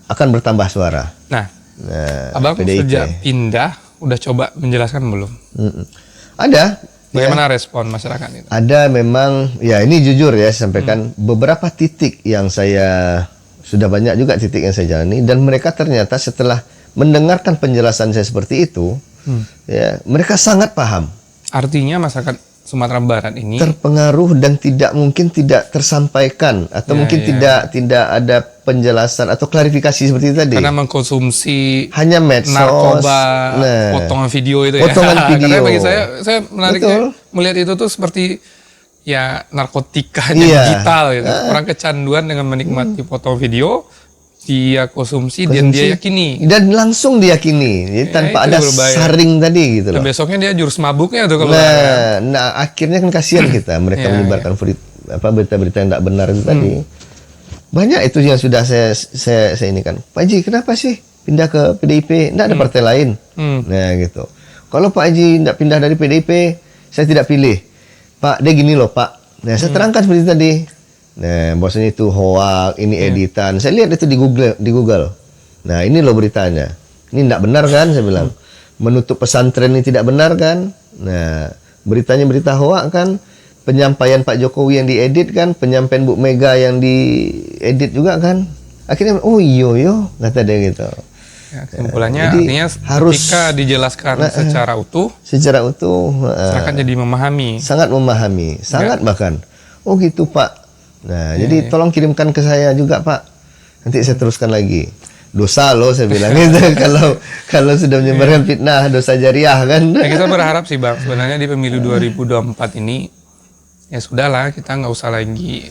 akan bertambah suara. Nah, Nah, Abang PDIP. sejak pindah udah coba menjelaskan belum? Mm-mm. Ada. Bagaimana respon masyarakat itu? Ada memang, ya ini jujur ya saya sampaikan, beberapa titik yang saya, sudah banyak juga titik yang saya jalani, dan mereka ternyata setelah mendengarkan penjelasan saya seperti itu, ya mereka sangat paham, Artinya masyarakat Sumatera Barat ini terpengaruh dan tidak tersampaikan atau Ya, mungkin ya. tidak ada penjelasan atau klarifikasi seperti itu tadi. karena mengkonsumsi Hanya medsos, narkoba, nah, potongan video itu Potongan ya. video. Karena bagi saya menariknya Betul. melihat itu tuh seperti ya narkotika Iya. digital gitu. Orang kecanduan dengan menikmati potongan video, dia konsumsi dan dia yakini. dan langsung diyakini, jadi tanpa itu ada berbahaya. saring tadi gitu Dan loh. besoknya dia jurus mabuknya tuh kalau Nah, akhirnya kan kasihan kita mereka Iya, menyebarkan berita-berita yang tidak benar itu tadi. Banyak itu yang sudah saya ini kan. Pak Haji, kenapa sih pindah ke PDIP? Tidak ada partai lain. Nah, gitu. Kalau Pak Haji tidak pindah dari PDIP, saya tidak pilih. Pak, dia gini loh, Pak. Nah, saya terangkan seperti tadi. Nah, bosnya itu hoax, ini editan. Saya lihat itu di Google. Nah, ini loh beritanya. Ini tidak benar kan, saya bilang. Menutup pesantren ini tidak benar kan? Nah, beritanya berita hoax kan? Penyampaian Pak Jokowi yang diedit kan? Penyampaian Bu Mega yang diedit juga kan? Akhirnya, oh iyo, kata dia gitu. ya, kesimpulannya Jadi, artinya harus- ketika dijelaskan secara utuh, Secara utuh, masyarakat jadi memahami. sangat memahami, sangat bahkan. Oh gitu Pak. Nah, jadi tolong kirimkan ke saya juga Pak. Nanti saya teruskan lagi. Dosa loh saya bilang gitu. kalau sudah menyebarkan fitnah, dosa jariah kan. Ya, kita berharap sih Bang, sebenarnya di pemilu 2024 ini ya sudahlah, kita nggak usah lagi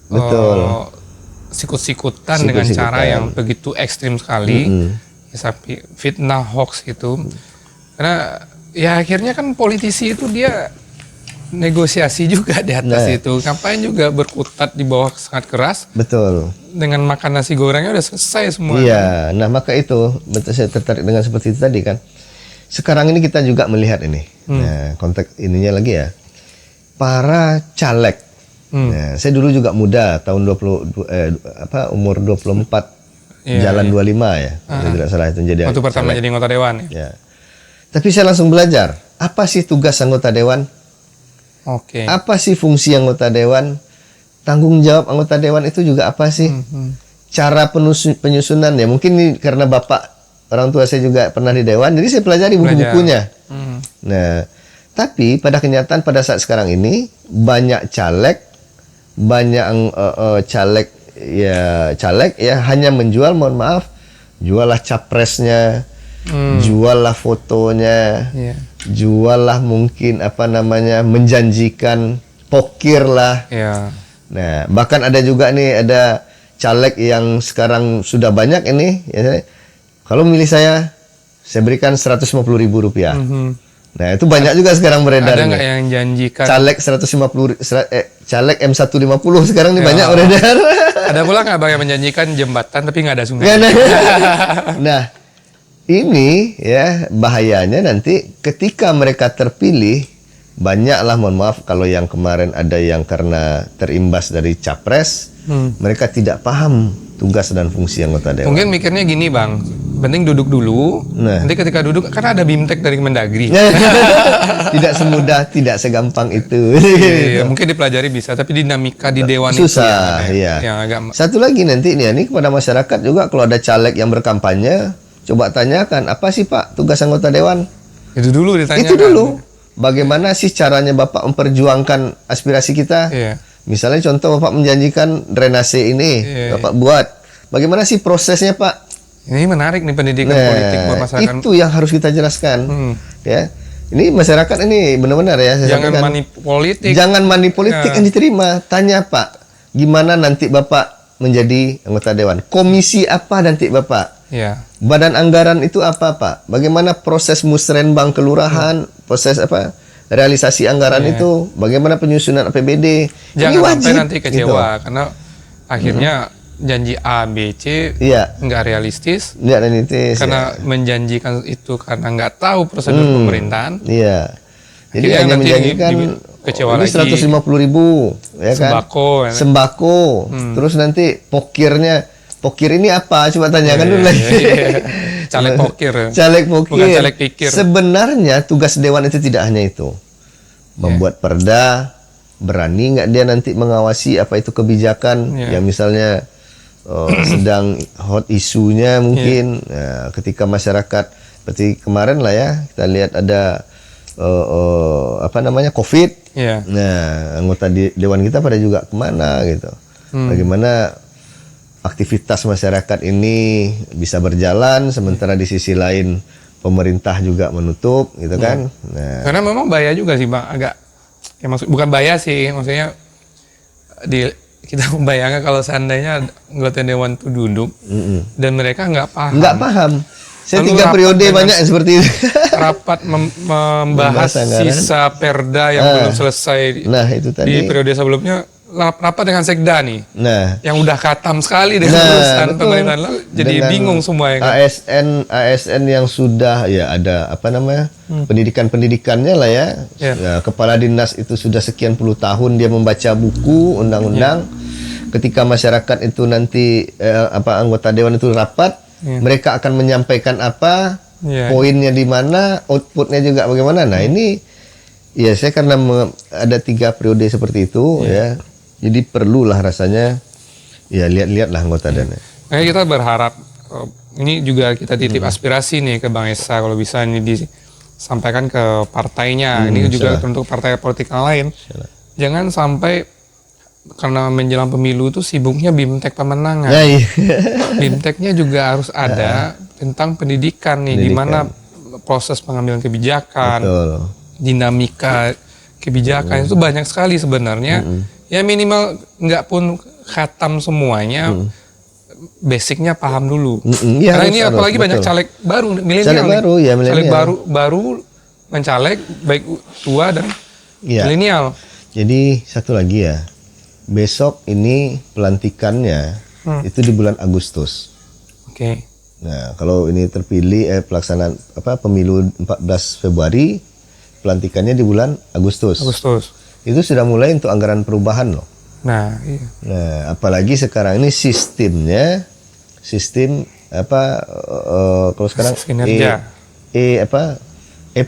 Betul. sikut-sikutan dengan Sikut-sikutan. cara yang begitu ekstrim sekali, ya, sampai fitnah hoax itu. Karena ya akhirnya kan politisi itu dia negosiasi juga di atas Nah. itu. Ngapain juga berkutat di bawah sangat keras, Betul. dengan makan nasi gorengnya udah selesai semua. Iya, nah maka itu betul saya tertarik dengan seperti itu tadi kan. Sekarang ini kita juga melihat ini. Nah, konteks ininya lagi ya. Para caleg. Nah, saya dulu juga muda, tahun umur 24 Iya, jalan 25 ya. Kalau tidak salah itu jadi. Waktu pertama caleg. jadi anggota dewan ya. Ya. Tapi saya langsung belajar, apa sih tugas anggota dewan? Oke. Apa sih fungsi anggota dewan? Tanggung jawab anggota dewan itu juga apa sih? Cara penyusunan ya, mungkin ini karena bapak orang tua saya juga pernah di dewan, jadi saya pelajari buku-bukunya. Nah, tapi pada kenyataan pada saat sekarang ini banyak caleg ya hanya menjual, mohon maaf, jualah capresnya, jualah fotonya, Iya. jualah mungkin menjanjikan pokir lah. Ya. Nah, bahkan ada juga nih, ada caleg yang sekarang sudah banyak ini, ya, kalau milih saya berikan Rp150.000. Nah, itu banyak juga sekarang beredar. Ada nih. nggak yang janjikan? Caleg 150, caleg M150 sekarang ini banyak beredar. Ada pula nggak Bang yang menjanjikan jembatan tapi nggak ada sungai? Nah, ini ya bahayanya nanti ketika mereka terpilih, banyaklah, mohon maaf kalau yang kemarin ada yang karena terimbas dari capres, mereka tidak paham tugas dan fungsi anggota dewan. Mungkin mikirnya gini Bang, penting duduk dulu. Nah. Nanti ketika duduk kan ada bimtek dari Mendagri. Tidak semudah, tidak segampang itu. Iya, mungkin dipelajari bisa, tapi dinamika di dewan Susah, itu iya. yang agak Satu lagi nanti ini kepada masyarakat juga, kalau ada caleg yang berkampanye, coba tanyakan, apa sih Pak tugas anggota dewan? itu dulu ditanya. Itu dulu. Bagaimana sih caranya Bapak memperjuangkan aspirasi kita? Iya. Misalnya contoh Bapak menjanjikan drainase ini, Iya. Bapak buat. bagaimana sih prosesnya Pak? Ini menarik nih pendidikan politik buat masyarakat. Itu yang harus kita jelaskan. Ya, ini masyarakat ini benar-benar ya. Saya Jangan sampaikan. money politik. Jangan money politik yang diterima. Tanya Pak, gimana nanti Bapak menjadi anggota dewan? Komisi apa nanti Bapak? Ya. Badan anggaran itu apa Pak? Bagaimana proses musrenbang kelurahan? Proses apa? Realisasi anggaran itu? Bagaimana penyusunan APBD? Jangan ini wajib, sampai nanti kecewa gitu. karena akhirnya janji A, B, C nggak realistis. Nggak realistis. Karena menjanjikan itu karena nggak tahu prosedur pemerintahan. Iya. Jadi Akhirnya hanya nanti menjanjikan kecewa ini lagi. 150.000 ya kan? Sembako, ya. Sembako. Terus nanti pokir ini apa? Coba tanyakan dulu lagi. Caleg pokir. Caleg pokir. Bukan caleg pikir. Sebenarnya tugas dewan itu tidak hanya itu. Membuat perda, berani nggak dia nanti mengawasi apa itu kebijakan yang misalnya sedang hot isunya mungkin ketika masyarakat seperti kemarin lah ya, kita lihat ada COVID. Nah, anggota dewan kita pada juga kemana gitu. Bagaimana aktivitas masyarakat ini bisa berjalan sementara di sisi lain pemerintah juga menutup gitu kan. Nah, karena memang bahaya juga sih Bang, agak bukan bahaya sih, maksudnya kita membayangkan kalau seandainya anggota dewan itu duduk dan mereka nggak paham. Saya 3 periode banyak yang seperti itu. Rapat membahas sisa perda yang belum selesai. Nah, itu tadi. Di periode sebelumnya rapat dengan sekda nih. Nah, yang udah khatam sekali dengan urusan pemerintahan, jadi dengan bingung semua ya kan. ASN yang sudah ya ada pendidikannya lah ya. Kepala dinas itu sudah sekian puluh tahun dia membaca buku undang-undang. Ketika masyarakat itu nanti anggota dewan itu rapat, mereka akan menyampaikan apa, poinnya di mana, outputnya juga bagaimana. Nah, ini ya saya karena ada 3 periode seperti itu ya. Jadi perlulah rasanya ya lihat-lihatlah anggota dewan. Makanya kita berharap ini juga kita titip aspirasi nih ke Bang Esa, kalau bisa ini disampaikan ke partainya. Ini juga untuk partai politik yang lain. Jangan sampai karena menjelang pemilu itu sibuknya BIMTEK pemenangan. BIMTEK-nya juga harus ada tentang pendidikan nih, gimana proses pengambilan kebijakan, dinamika kebijakan itu banyak sekali sebenarnya. Ya minimal nggak pun khatam semuanya, basicnya paham dulu. Karena ini apalagi banyak caleg baru, milenial. Caleg baru mencaleg, baik tua dan milenial. Jadi satu lagi ya, besok ini pelantikannya itu di bulan Agustus. Nah, kalau ini terpilih pelaksanaan pemilu 14 Februari, pelantikannya di bulan Agustus. Itu sudah mulai untuk anggaran perubahan loh. Nah, apalagi sekarang ini sistem kalau sekarang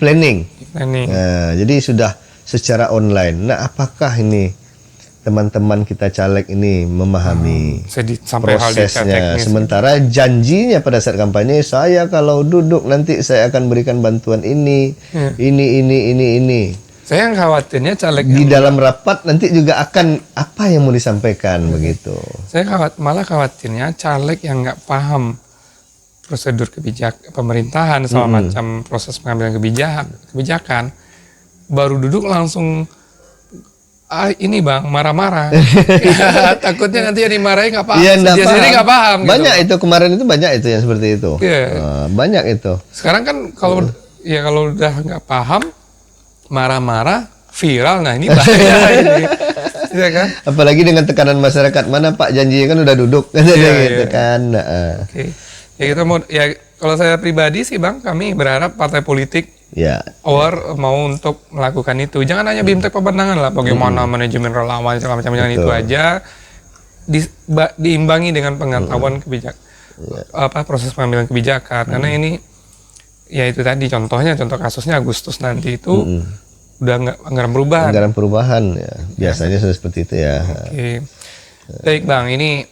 planning. Nah, jadi sudah secara online. Nah, apakah ini teman-teman kita caleg ini memahami prosesnya? Sementara janjinya pada saat kampanye, saya kalau duduk nanti saya akan berikan bantuan ini. Saya yang khawatirnya caleg di dalam rapat nanti juga akan apa yang mau disampaikan begitu. Saya malah khawatirnya caleg yang nggak paham prosedur pemerintahan sama macam proses pengambilan kebijakan baru duduk langsung ini Bang marah-marah. Takutnya nanti yang dimarahin nggak paham. Dia sendiri nggak paham. Banyak gitu. Itu kemarin itu banyak itu yang seperti itu. Banyak itu. Sekarang kan kalau udah nggak paham, marah-marah, viral, nah ini bahaya ini. Ya kan? Apalagi dengan tekanan masyarakat, mana Pak janjinya kan udah duduk gitu kan. Ya kita kalau saya pribadi sih Bang, kami berharap partai politik mau untuk melakukan itu. Jangan hanya BIMTEK pemenangan lah, bagaimana manajemen relawan segala macam, jangan itu aja. Diimbangi dengan pengetahuan proses pengambilan kebijakan. Karena ini ya itu tadi contoh kasusnya Agustus nanti itu udah anggaran perubahan. Anggaran perubahan ya. Biasanya sudah seperti itu ya. Baik Bang, ini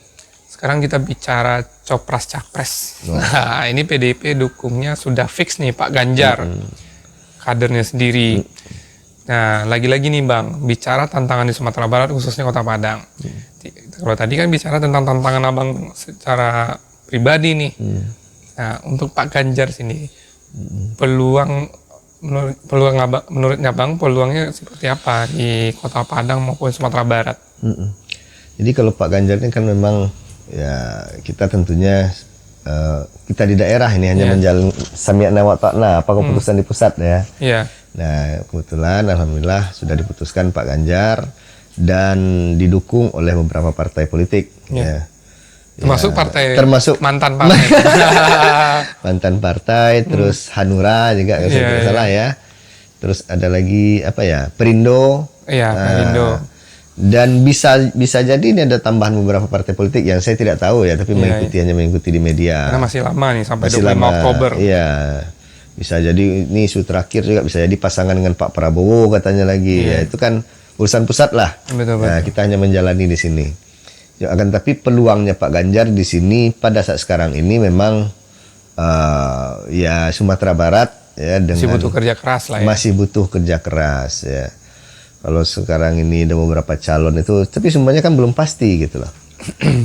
sekarang kita bicara Copras-Capres. Nah, ini PDIP dukungnya sudah fix nih Pak Ganjar. Kadernya sendiri. Nah, lagi-lagi nih Bang, bicara tantangan di Sumatera Barat khususnya Kota Padang. Kalau tadi kan bicara tentang tantangan abang secara pribadi nih. Nah, untuk Pak Ganjar sini, peluang menurutnya Bang, peluangnya seperti apa di Kota Padang maupun Sumatera Barat? Jadi kalau Pak Ganjar ini kan memang ya kita tentunya kita di daerah ini hanya menjalin sami'na wa ta'na, apa keputusan di pusat ya. Iya. Nah, kebetulan alhamdulillah sudah diputuskan Pak Ganjar dan didukung oleh beberapa partai politik ya. Termasuk partai termasuk mantan partai. mantan partai, terus Hanura juga kalau saya tidak salah ya. Terus ada lagi apa ya? Perindo. Iya, Perindo. Dan bisa jadi ini ada tambahan beberapa partai politik yang saya tidak tahu ya, tapi hanya mengikuti di media. Karena masih lama nih sampai masih 25 lama, Oktober. Iya. Bisa jadi ini isu terakhir juga, bisa jadi pasangan dengan Pak Prabowo katanya lagi. Ya itu kan urusan pusat lah. Betul. Nah, kita hanya menjalani di sini. Ya, akan tapi peluangnya Pak Ganjar di sini pada saat sekarang ini memang ya Sumatera Barat ya dengan masih butuh kerja keras lah ya. Masih butuh kerja keras ya. Kalau sekarang ini ada beberapa calon itu, tapi semuanya kan belum pasti gitu loh.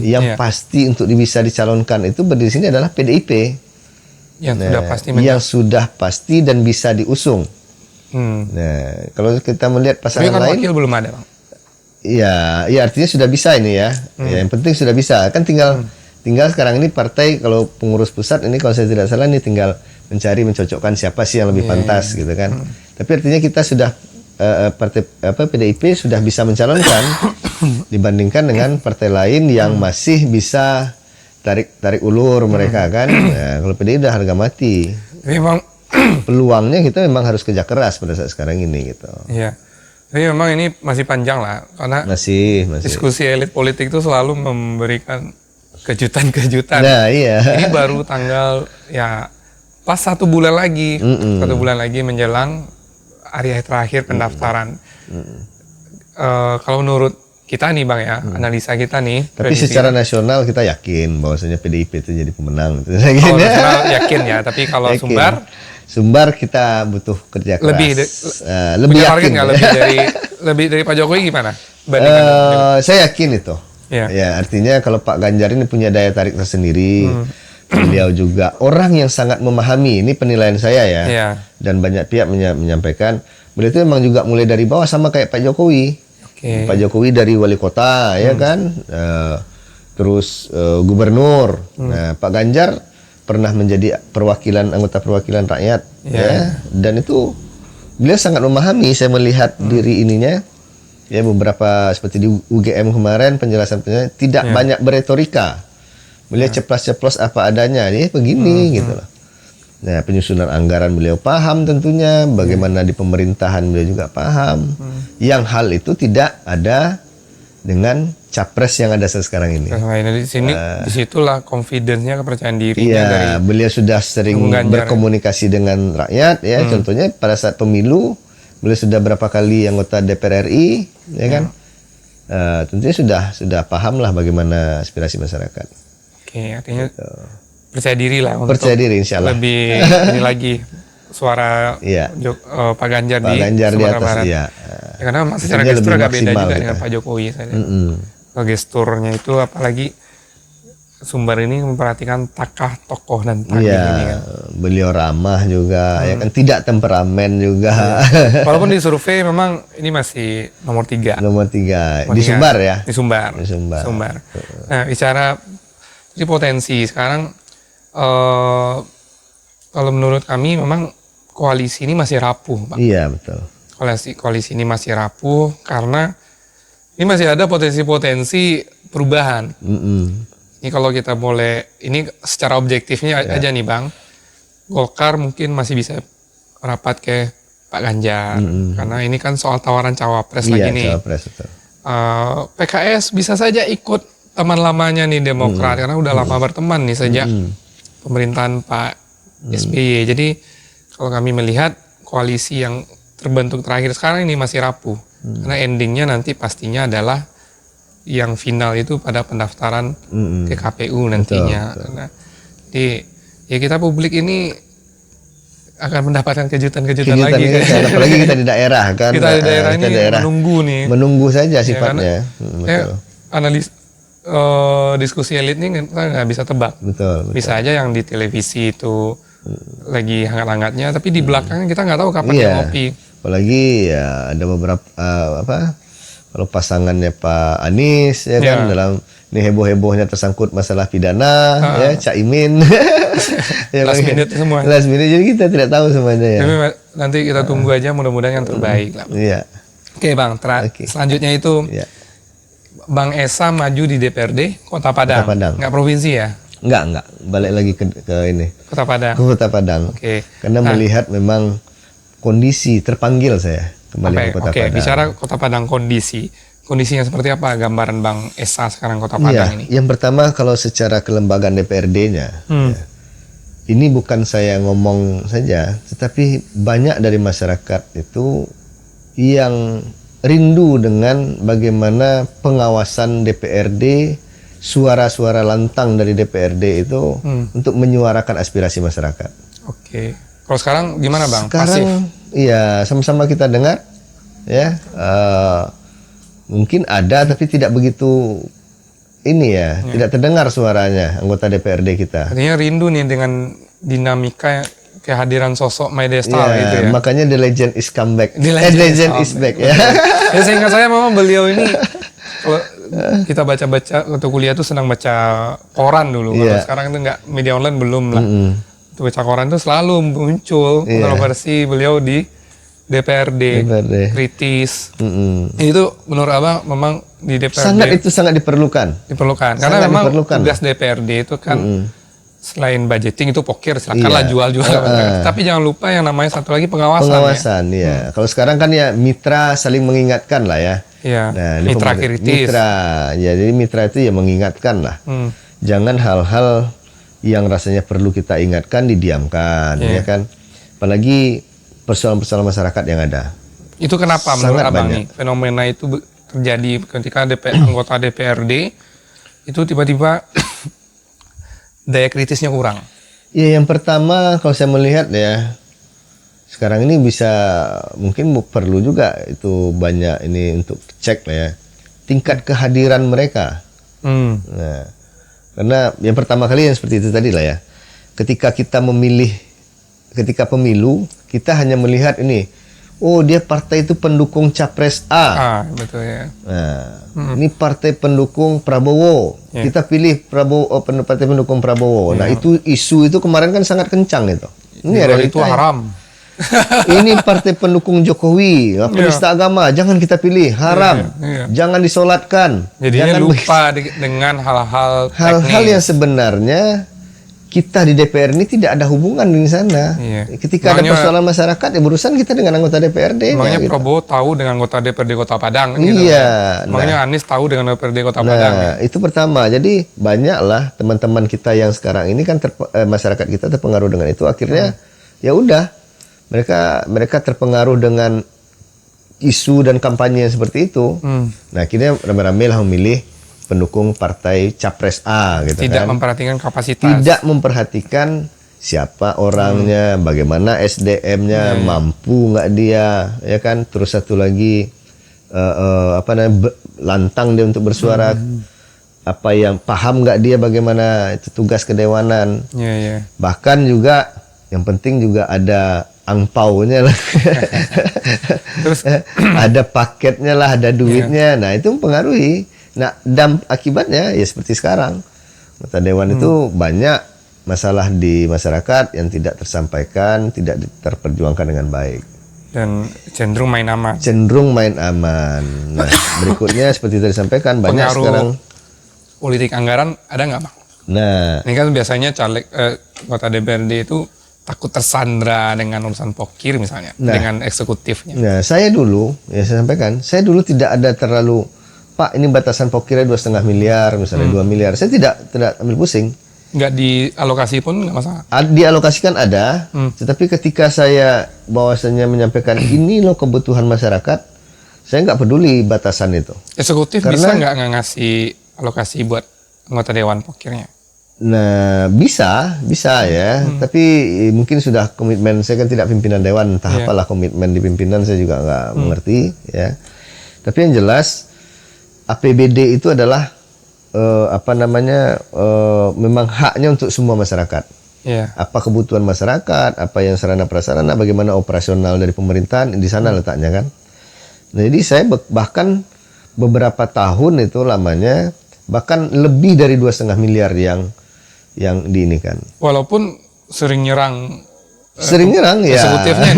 Yang pasti untuk bisa dicalonkan itu berdiri sini adalah PDIP. Yang sudah pasti dan bisa diusung. Nah, kalau kita melihat pasangan lain, wakil belum ada, Bang. Ya artinya sudah bisa ini ya. Ya, yang penting sudah bisa. Kan tinggal sekarang ini partai kalau pengurus pusat ini kalau saya tidak salah ini tinggal mencocokkan siapa sih yang lebih pantas gitu kan. Tapi artinya kita sudah partai PDIP sudah bisa mencalonkan dibandingkan dengan partai lain yang masih bisa tarik ulur mereka kan. Nah, kalau PDIP udah harga mati. Memang peluangnya kita memang harus kerja keras pada saat sekarang ini gitu. Iya. Tapi memang ini masih panjang lah karena masih diskusi elit politik itu selalu memberikan kejutan-kejutan. Nah, iya. Ini baru tanggal ya pas 1 bulan lagi, 1 bulan lagi menjelang hari terakhir pendaftaran. Kalau menurut kita nih Bang ya, analisa kita nih. Tapi secara nasional kita yakin bahwasanya PDIP itu jadi pemenang. Kalau nasional yakin ya, tapi kalau yakin. Sumbar kita butuh kerja keras. Lebih yakin nggak lebih dari Pak Jokowi gimana? Saya yakin itu. Ya artinya kalau Pak Ganjar ini punya daya tarik tersendiri. Beliau juga orang yang sangat memahami, ini penilaian saya ya. Dan banyak pihak menyampaikan beliau itu memang juga mulai dari bawah sama kayak Pak Jokowi. Pak Jokowi dari wali kota ya kan, terus gubernur. Nah, Pak Ganjar pernah menjadi anggota perwakilan rakyat ya, dan itu beliau sangat memahami. Saya melihat diri ininya ya, beberapa seperti di UGM kemarin penjelasannya tidak banyak beretorika. Beliau ceplas-ceplos apa adanya, ini begini gitu loh. Nah, penyusunan anggaran beliau paham tentunya, bagaimana di pemerintahan beliau juga paham. Yang hal itu tidak ada dengan capres yang ada sekarang ini. Di sini, disitulah confidence-nya, kepercayaan dirinya dari. Beliau sudah sering berkomunikasi dengan rakyat ya. Contohnya pada saat pemilu, beliau sudah berapa kali anggota DPR RI, ya kan? Tentunya sudah paham lah bagaimana aspirasi masyarakat. Oke, artinya percaya diri lah untuk percaya diri, insya Allah. Lebih ini lagi suara Pak Ganjar di Sumatera Barat. Ya, karena secara gestur agak beda juga dengan Pak Jokowi. Gesturnya itu apalagi Sumbar ini memperhatikan tokoh dan tagih ini kan. Beliau ramah juga, ya kan, tidak temperamen juga. Walaupun di survei memang ini masih nomor 3. Nomor 3 di Sumbar ya. Di Sumbar. Nah, bicara jadi potensi sekarang, kalau menurut kami memang koalisi ini masih rapuh, Pak. Iya, betul. Koalisi ini masih rapuh karena ini masih ada potensi-potensi perubahan. Ini kalau kita boleh, ini secara objektifnya aja nih Bang, Golkar mungkin masih bisa rapat ke Pak Ganjar, karena ini kan soal tawaran cawapres lagi nih. Cawapres, betul. PKS bisa saja ikut teman lamanya nih Demokrat, karena udah lama berteman nih sejak pemerintahan Pak SBY. Jadi kalau kami melihat koalisi yang terbentuk terakhir sekarang ini masih rapuh, karena endingnya nanti pastinya adalah yang final itu pada pendaftaran ke KPU nantinya. Betul. Nah, jadi ya kita publik ini akan mendapatkan kejutan-kejutan lagi. Apalagi kita di daerah kan. Kita di daerah ini menunggu nih. Menunggu saja sifatnya. Ya, diskusi elit ini kita nggak bisa tebak. Betul. Bisa aja yang di televisi itu lagi hangat-hangatnya, tapi di belakangnya kita nggak tahu kapan dia Iya. ngopi. Apalagi ya ada beberapa kalau pasangannya Pak Anies ya kan Ya. dalam ini heboh-hebohnya tersangkut masalah pidana ya Caimin. Ya, Last makanya- minute semua. Last minute jadi kita tidak tahu semuanya ya. Tapi nanti kita tunggu aja, mudah-mudahan yang terbaik lah. Iya. Oke Bang, Oke. selanjutnya itu Iya. Bang Esa maju di DPRD Kota Padang. Kota Padang. Nggak provinsi ya? Enggak. Balik lagi ke ini. Kota Padang. Ke Kota Padang. Oke. Karena melihat memang kondisi terpanggil saya kembali ke Kota Oke, Padang. bicara Kota Padang kondisinya seperti apa gambaran Bang Esa sekarang Kota Iya, Padang ini? yang pertama kalau secara kelembagaan DPRD-nya, ya, ini bukan saya ngomong saja, tetapi banyak dari masyarakat itu yang rindu dengan bagaimana pengawasan DPRD, suara-suara lantang dari DPRD itu untuk menyuarakan aspirasi masyarakat. Oke. Kalau sekarang gimana Bang? Pasif? Sekarang, iya sama-sama kita dengar, ya. Mungkin ada tapi tidak begitu ini ya, tidak terdengar suaranya anggota DPRD kita. Artinya rindu nih dengan dinamika kehadiran sosok My Destar Ya, gitu ya. makanya the legend is come back. The legend is back ya. Ya seingat saya memang beliau ini kalau kita baca-baca waktu kuliah tuh senang baca koran dulu. Kalau Iya. sekarang itu nggak, media online belum lah. Untuk baca koran itu selalu muncul Iya. kontroversi beliau di DPRD, kritis. Itu menurut Abang memang di DPRD Sangat diperlukan. diperlukan. Karena Sangat memang diperlukan. tugas DPRD itu kan selain budgeting itu pokir, silakanlah Iya. jual-jual. Tapi jangan lupa yang namanya satu lagi pengawasan. Pengawasan ya. Kalau sekarang kan ya mitra saling mengingatkan lah ya. Ya. Nah, ini Mitra pemerintah- kritis. Mitra, ya jadi mitra itu ya mengingatkan lah. Jangan hal-hal yang rasanya perlu kita ingatkan didiamkan, Iya. ya kan. Apalagi persoalan-persoalan masyarakat yang ada. Itu kenapa menurut Sangat Abang banyak. nih fenomena itu terjadi ketika anggota DPRD itu tiba-tiba daya kritisnya kurang. Ya yang pertama kalau saya melihat ya sekarang ini bisa mungkin perlu juga itu banyak ini untuk cek lah ya tingkat kehadiran mereka. Nah, karena yang pertama kali yang seperti itu tadi lah ya. Ketika kita memilih, ketika pemilu kita hanya melihat ini, oh dia partai itu pendukung capres A. Betul ya. Nah, ini partai pendukung Prabowo. Kita pilih Prabowo, partai pendukung Prabowo. Nah, itu isu itu kemarin kan sangat kencang itu. Ini Kalau realitanya. itu haram. Ini partai pendukung Jokowi, penista agama, jangan kita pilih, haram. Iya. Jangan disolatkan. Jadinya Jangan lupa dengan hal-hal hal-hal teknis. yang sebenarnya kita di DPR ini tidak ada hubungan di sana. Iya. Ketika ada Makanya- persoalan masyarakat, ya berurusan kita dengan anggota DPRD. Makanya gitu. Prabowo tahu dengan anggota DPRD Kota Padang. Gitu. Iya. Makanya Anies tahu dengan DPRD Kota Padang. Nah, itu pertama. Jadi banyaklah teman-teman kita yang sekarang ini kan masyarakat kita terpengaruh dengan itu. Akhirnya ya udah mereka terpengaruh dengan isu dan kampanye yang seperti itu. Nah, akhirnya rame-rame lah memilih pendukung partai capres A gitu Tidak kan. memperhatikan kapasitas. Tidak memperhatikan siapa orangnya, bagaimana SDM-nya, mampu nggak dia, ya kan. Terus satu lagi lantang dia untuk bersuara, apa yang paham nggak dia bagaimana itu tugas kedewanan. Iya, iya. Bahkan juga yang penting juga ada angpaunya lah. Terus ada paketnya lah, ada duitnya. Nah, itu mempengaruhi. Nah, akibatnya ya seperti sekarang. Anggota dewan itu banyak masalah di masyarakat yang tidak tersampaikan, tidak terperjuangkan dengan baik. dan cenderung main aman. Cenderung main aman. Nah, berikutnya seperti tadi disampaikan banyak Pengaruh sekarang. politik anggaran ada nggak Bang? Nah, Ini kan biasanya caleg kota DPRD itu takut tersandra dengan urusan pokir misalnya, dengan eksekutifnya. nah saya dulu ya saya sampaikan, saya dulu tidak ada terlalu Pak ini batasan pokirnya 2,5 miliar misalnya 2 miliar. Saya tidak ambil pusing. Nggak dialokasi pun nggak masalah. Dialokasikan ada, tetapi ketika saya bahwasanya menyampaikan ini loh kebutuhan masyarakat, saya nggak peduli batasan itu. Eksekutif Karena- bisa nggak ngasih alokasi buat anggota dewan pokirnya? Nah, bisa ya. Tapi mungkin sudah komitmen, saya kan tidak pimpinan dewan, entah Iya. apalah komitmen di pimpinan saya juga nggak mengerti ya. Tapi yang jelas APBD itu adalah memang haknya untuk semua masyarakat. Iya. Apa kebutuhan masyarakat, apa yang sarana prasarana, bagaimana operasional dari pemerintahan, di sana letaknya kan. Nah, jadi saya bahkan beberapa tahun itu lamanya, bahkan lebih dari 2,5 miliar yang diinikan. Walaupun sering nyerang. Sering nyerang ya. Eksekutifnya.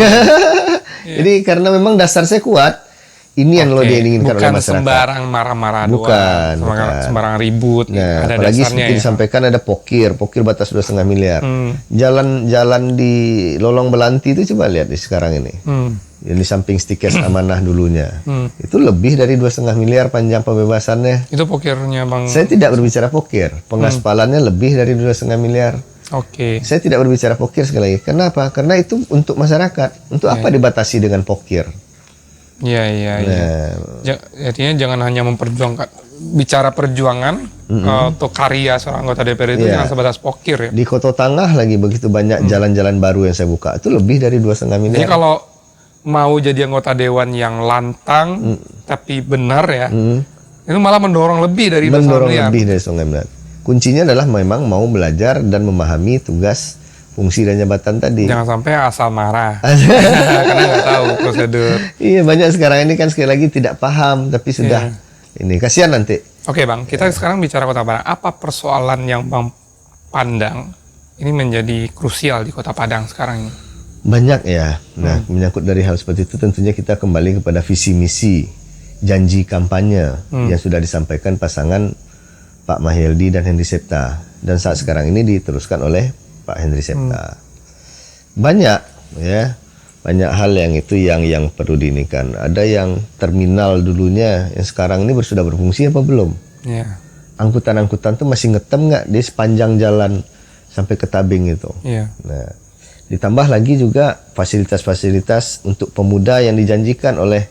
Jadi karena memang dasar saya kuat. Ini yang lo diinginkan oleh bukan masyarakat. sembarang marah-marah Bukan, doang, bukan. sembarang ribut. Nah, ada apalagi dasarnya seperti disampaikan ada pokir batas 2,5 miliar. Jalan di Lolong Belanti itu coba lihat di sekarang ini. Yang di samping Stikes Amanah dulunya. Itu lebih dari 2,5 miliar panjang pembebasannya. Itu pokirnya Bang. Saya tidak berbicara pokir. Pengaspalannya lebih dari 2,5 miliar. Oke. Saya tidak berbicara pokir sekali lagi. Kenapa? Karena itu untuk masyarakat. Untuk apa dibatasi dengan pokir? Iya. Artinya jangan hanya memperjuangkan, bicara perjuangan atau karya seorang anggota DPR itu jangan sebatas pokir ya. Di Kota Tangah lagi begitu banyak jalan-jalan baru yang saya buka. Itu lebih dari 2,5 miliar. Jadi kalau mau jadi anggota dewan yang lantang tapi benar ya, itu malah mendorong lebih dari 2,5 mendorong miliar. lebih dari 2,5 miliar. Kuncinya adalah memang mau belajar dan memahami tugas, fungsi dan jabatan tadi. Jangan sampai asal marah karena nggak tahu prosedur. Iya, banyak sekarang ini kan sekali lagi tidak paham tapi sudah ini kasihan nanti. Oke Bang, kita sekarang bicara Kota Padang. Apa persoalan yang Bang pandang ini menjadi krusial di Kota Padang sekarang ini? Banyak ya. Nah, menyangkut dari hal seperti itu tentunya kita kembali kepada visi misi, janji kampanye yang sudah disampaikan pasangan Pak Mahyeldi dan Henry Septa, dan saat sekarang ini diteruskan oleh Pak Henry Septa. Banyak hal yang itu yang perlu diinikan. Ada yang terminal dulunya yang sekarang ini sudah berfungsi apa belum? Iya. Angkutan-angkutan tuh masih ngetem nggak di sepanjang jalan sampai ke Tabing itu? Iya. Nah, ditambah lagi juga fasilitas-fasilitas untuk pemuda yang dijanjikan oleh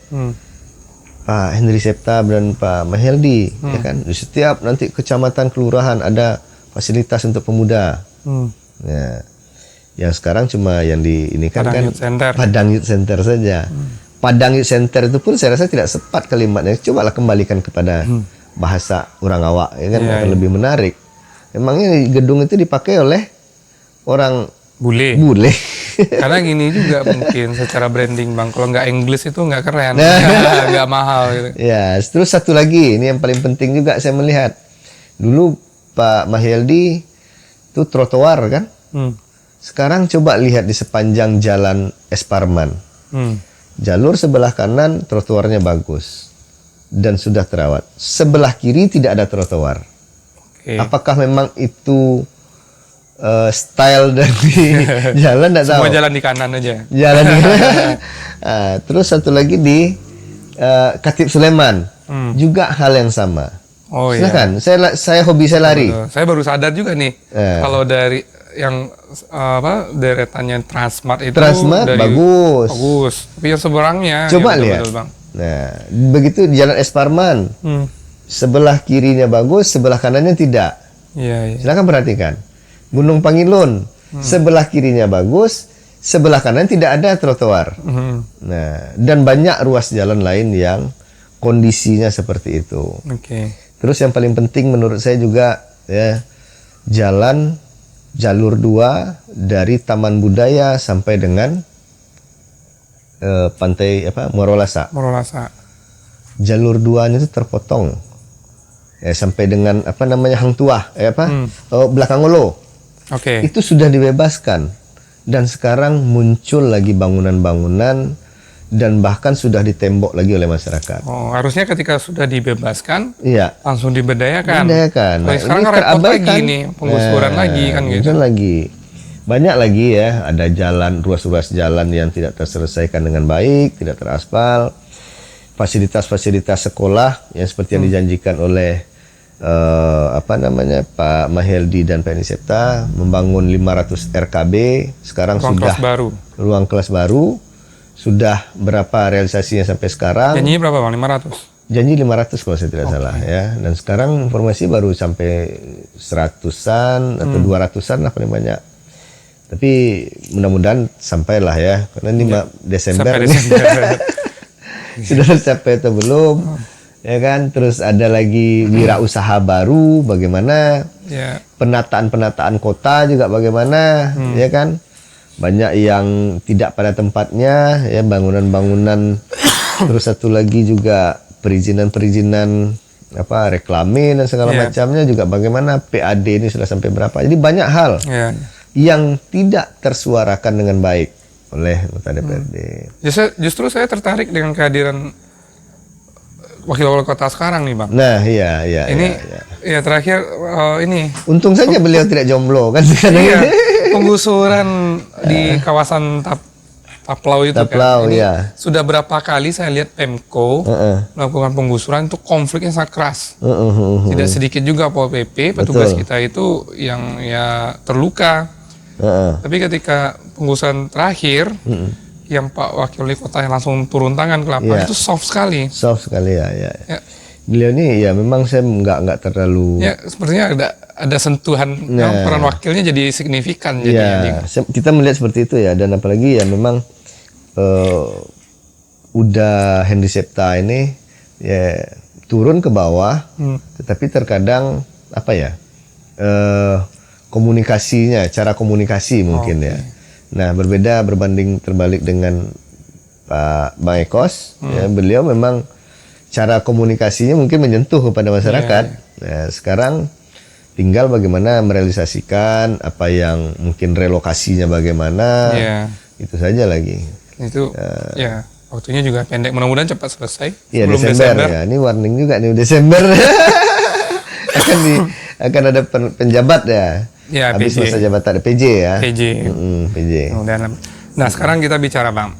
Pak Henry Septa dan Pak Mahyeldi, ya kan? Di setiap nanti kecamatan kelurahan ada fasilitas untuk pemuda. Ya, yang sekarang cuma yang diinikan Padang kan Youth Center. Padang Youth Center saja. Padang Youth Center itu pun saya rasa tidak tepat kalimatnya. Cobalah kembalikan kepada bahasa orang awak, ya kan, akan lebih menarik. Emangnya gedung itu dipakai oleh orang Bule. Karena gini juga mungkin secara branding Bang, kalau nggak Inggris itu nggak keren, nggak mahal gitu. Ya, terus satu lagi, ini yang paling penting juga saya melihat. Dulu Pak Mahyeldi itu trotoar kan? Sekarang coba lihat di sepanjang jalan Es Parman. Jalur sebelah kanan trotoarnya bagus dan sudah terawat. Sebelah kiri tidak ada trotoar. Apakah memang itu style dari jalan? Tidak tahu. Semua jalan di kanan aja. Jalan di terus satu lagi di Khatib Sulaiman juga hal yang sama. Oh silakan. Saya hobi saya lari. Betul. Saya baru sadar juga nih kalau dari yang deretannya Transmart itu Transmart dari, bagus. Tapi yang seberangnya coba ya, lihat. betul, Bang. Nah, begitu di Jalan Es Parman. Sebelah kirinya bagus, sebelah kanannya tidak. Iya. Silakan perhatikan. Gunung Pangilun, sebelah kirinya bagus, sebelah kanan tidak ada trotoar. Nah, dan banyak ruas jalan lain yang kondisinya seperti itu. Terus yang paling penting menurut saya juga ya, jalur 2 dari Taman Budaya sampai dengan pantai Morolasa. Jalur 2-nya itu terpotong. Sampai dengan Hang Tuah, Belakang Olo. Itu sudah dibebaskan, dan sekarang muncul lagi bangunan-bangunan dan bahkan sudah ditembok lagi oleh masyarakat. Harusnya ketika sudah dibebaskan, langsung diberdayakan. Nah, sekarang ini repot terabaikan. lagi nih, penggusuran lagi kan gitu. Banyak lagi ya, ada ruas-ruas jalan yang tidak terselesaikan dengan baik, tidak teraspal. Fasilitas-fasilitas sekolah yang seperti yang dijanjikan oleh Pak Mahyeldi dan Pak Henry Septa, membangun 500 RKB, sekarang ruang kelas baru, sudah berapa realisasinya sampai sekarang? Janjinya berapa Bang? 500? Janji 500 kalau saya tidak salah ya, dan sekarang informasi baru sampai 100-an atau 200-an lah paling banyak. Tapi mudah-mudahan sampailah ya, karena ini Desember ini sudah tercapai atau belum. ya kan? Terus ada lagi wirausaha baru, bagaimana? Ya. Penataan kota juga bagaimana, ya kan? Banyak yang tidak pada tempatnya, ya bangunan-bangunan. Terus satu lagi juga perizinan reklame dan segala macamnya juga bagaimana, PAD ini sudah sampai berapa. Jadi banyak hal yang tidak tersuarakan dengan baik oleh anggota DPRD. Justru saya tertarik dengan kehadiran wakil wali kota sekarang nih, Bang. Nah, iya. Ini ya terakhir ini. Untung saja beliau tidak jomblo kan sekarang Iya, ini. penggusuran di kawasan Taplau itu Taplau, kan. Ini ya. sudah berapa kali saya lihat Pemko melakukan penggusuran, itu konfliknya sangat keras. Tidak sedikit juga Pol PP, petugas kita itu yang ya terluka. Tapi ketika penggusuran terakhir, yang Pak Wakil Wali Kota yang langsung turun tangan ke lapangan itu soft sekali. Soft sekali ya. Beliau ini ya memang saya nggak terlalu. Ya sepertinya ada sentuhan peran wakilnya jadi signifikan. Ya, kita melihat seperti itu ya, dan apalagi ya memang udah Henry Septa ini ya turun ke bawah, tetapi terkadang komunikasinya, cara komunikasi mungkin ya. Nah, berbanding terbalik dengan Pak Bang Ekos, ya, beliau memang cara komunikasinya mungkin menyentuh kepada masyarakat. Nah, sekarang tinggal bagaimana merealisasikan apa yang mungkin relokasinya bagaimana. Itu saja lagi. Itu waktunya juga pendek, mudah-mudahan cepat selesai. Iya, Desember ya. Ini warning juga nih, Desember akan ada penjabat ya. Ya, habis PJ. masa jabatan PJ ya. PJ. PJ. Nah, sekarang kita bicara Bang.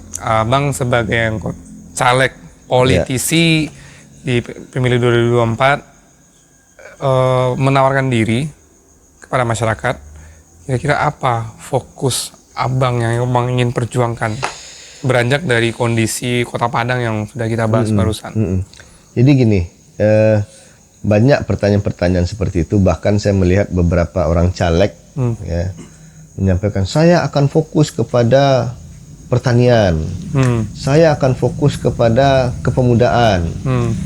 Bang sebagai yang caleg politisi di pemilu 2024 menawarkan diri kepada masyarakat. Kira-kira apa fokus Abang yang Abang ingin perjuangkan beranjak dari kondisi Kota Padang yang sudah kita bahas barusan? Jadi gini, banyak pertanyaan-pertanyaan seperti itu. Bahkan saya melihat beberapa orang caleg ya, menyampaikan, saya akan fokus kepada pertanian, saya akan fokus kepada kepemudaan,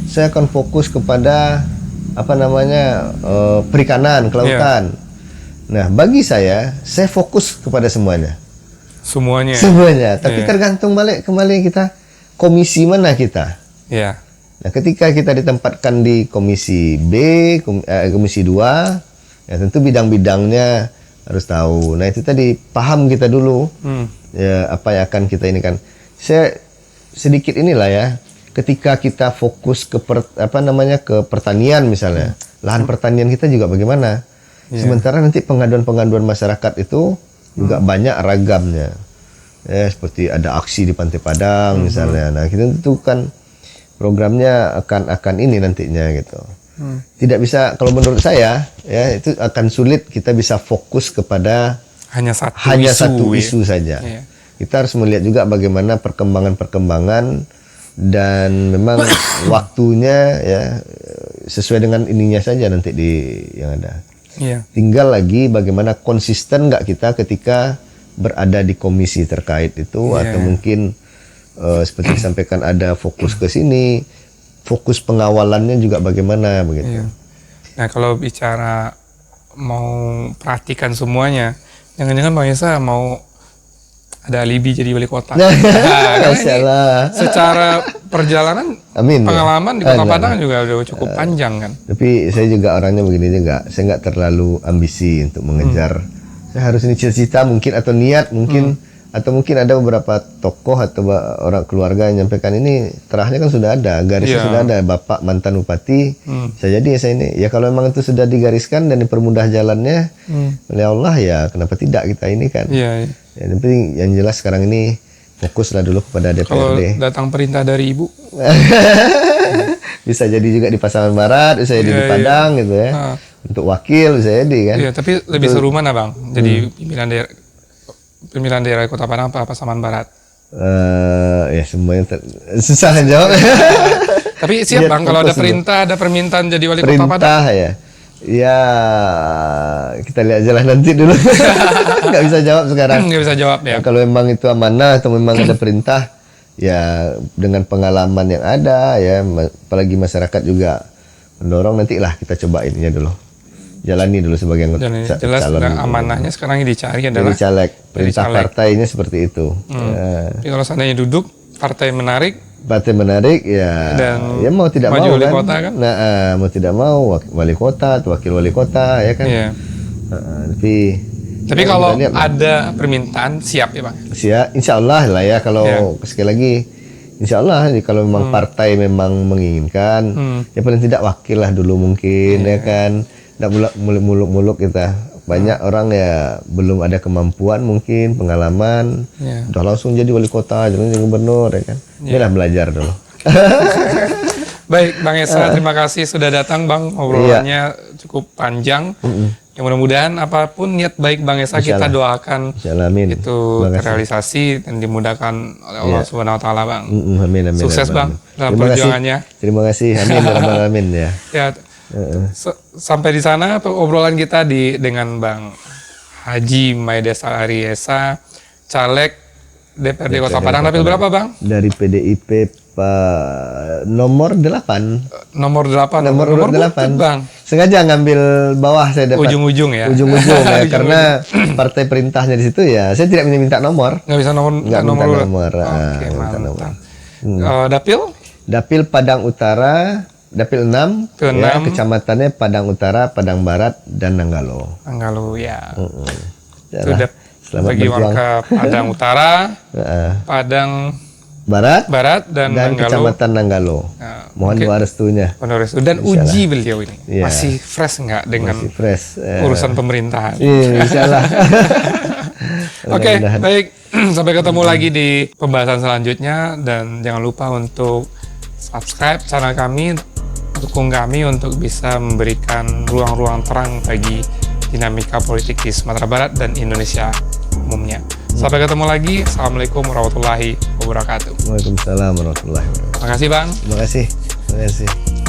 saya akan fokus kepada perikanan, kelautan. Nah, bagi saya fokus kepada semuanya. Semuanya. Tapi tergantung kembali kita komisi mana kita. Nah, ketika kita ditempatkan di komisi B, komisi 2, ya tentu bidang-bidangnya harus tahu. Nah, itu tadi paham kita dulu. Ya, apa yang akan kita ini kan. Saya sedikit inilah ya. Ketika kita fokus ke ke pertanian misalnya, lahan pertanian kita juga bagaimana? Sementara nanti pengaduan-pengaduan masyarakat itu juga banyak ragamnya. Ya, seperti ada aksi di Pantai Padang misalnya. Nah, kita tentu kan programnya akan ini nantinya gitu. Tidak bisa, kalau menurut saya ya, itu akan sulit kita bisa fokus kepada hanya satu isu saja. Kita harus melihat juga bagaimana perkembangan dan memang waktunya ya sesuai dengan ininya saja nanti yang ada. Tinggal lagi bagaimana konsisten nggak kita ketika berada di komisi terkait itu, atau mungkin seperti disampaikan ada fokus ke sini, fokus pengawalannya juga bagaimana begitu. Nah, kalau bicara mau perhatikan semuanya, jangan-jangan Bang Yesa mau ada alibi jadi wali kota. Secara perjalanan pengalaman di Kota Padang juga udah cukup panjang kan. Tapi saya juga orangnya begini juga, saya nggak terlalu ambisi untuk mengejar. Saya harus ini cita-cita mungkin, atau niat mungkin. Atau mungkin ada beberapa tokoh atau orang keluarga yang menyampaikan ini, terahnya kan sudah ada, garisnya sudah ada, bapak mantan bupati, saya jadi saya ini. Ya kalau memang itu sudah digariskan dan dipermudah jalannya oleh Allah, ya kenapa tidak kita ini kan. Ya, yang penting yang jelas sekarang ini fokuslah dulu kepada DPRD. Kalau datang perintah dari Ibu, bisa jadi juga di Pasaman Barat, bisa jadi di Padang gitu ya. Untuk wakil bisa jadi kan. Iya, tapi lebih seru mana Bang? Jadi pemilihan daerah Kota Padang apa Pasaman Barat? Ya semuanya susah jawab. Tapi siap Bang, kalau ada perintah, ada permintaan jadi wali Kota Padang. Perintah ya. Ya kita lihat aja lah nanti dulu. Nggak bisa jawab sekarang. Nggak bisa jawab ya. Kalau memang itu amanah atau memang ada perintah, ya dengan pengalaman yang ada ya, apalagi masyarakat juga mendorong, nantilah kita cobain ya dulu. Jalani dulu sebagai anggota Dan jelas amanahnya sekarang yang dicari adalah jadi caleg. Perintah caleg. partainya seperti itu. Ya. Tapi kalau seandainya duduk, partai menarik, Partai menarik ya, Dan ya mau tidak maju mau wali kan. kota kan? Nah, mau tidak mau wali kota atau wakil wali kota ya kan. iya. Tapi ya, kalau kita lihat lah. ada permintaan, siap ya Bang? Insya Allah lah ya, kalau Ya. sekali lagi Insya Allah kalau memang partai memang menginginkan, ya paling tidak wakil lah dulu mungkin ya kan. Tidak muluk-muluk kita. Banyak orang ya belum ada kemampuan mungkin, pengalaman, Ya. udah langsung jadi wali kota, jadi gubernur ya kan. Inilah belajar dulu. Baik, Bang Esa, terima kasih sudah datang Bang. Obrolannya cukup panjang. Ya mudah-mudahan apapun niat baik Bang Esa, kita doakan Insyaallah, amin. itu Terima kasih. terrealisasi dan dimudahkan oleh Allah Subhanahu wa taala, Bang. Amin, amin. Sukses, Amin. Bang, dalam Terima kasih. perjuangannya. Terima kasih. Amin, ya rabbal alamin ya. Ya, sampai di sana obrolan kita dengan Bang Haji Maidesa Ariesa, caleg DPRD Kota Padang. Dapil berapa, Bang? Dari PDIP nomor 8. Nomor 8. Nomor urut 8. butut, Bang. Sengaja ngambil bawah saya dapat. Ujung-ujung ya. Ujung-ujung ya, karena partai perintahnya di situ ya. Saya tidak minta nomor. Nggak bisa nomor Nggak nomor minta urut. nomor. Oke, Minta mantap. nomor. Dapil? Dapil Padang Utara, Dapil 6, Dapil ya, 6. kecamatannya Padang Utara, Padang Barat, dan Nanggalo. Nanggalo ya. Yalah, Sudah selamat bagi berjuang. warga Padang Utara, Heeh. Padang Barat, Barat dan Nanggalo. Kecamatan Nanggalo. Nah, Mohon doa restunya. Honoris. Dan uji beliau ini Iya. masih fresh nggak dengan Masih fresh. urusan pemerintahan? Iya, insyaallah. Oke, baik. Sampai ketemu lagi di pembahasan selanjutnya, dan jangan lupa untuk subscribe channel kami, dukung kami untuk bisa memberikan ruang-ruang terang bagi dinamika politik di Sumatera Barat dan Indonesia umumnya. Sampai ketemu lagi. Assalamualaikum warahmatullahi wabarakatuh. Waalaikumsalam warahmatullahi wabarakatuh. Terima kasih, Bang. Terima kasih. Terima kasih.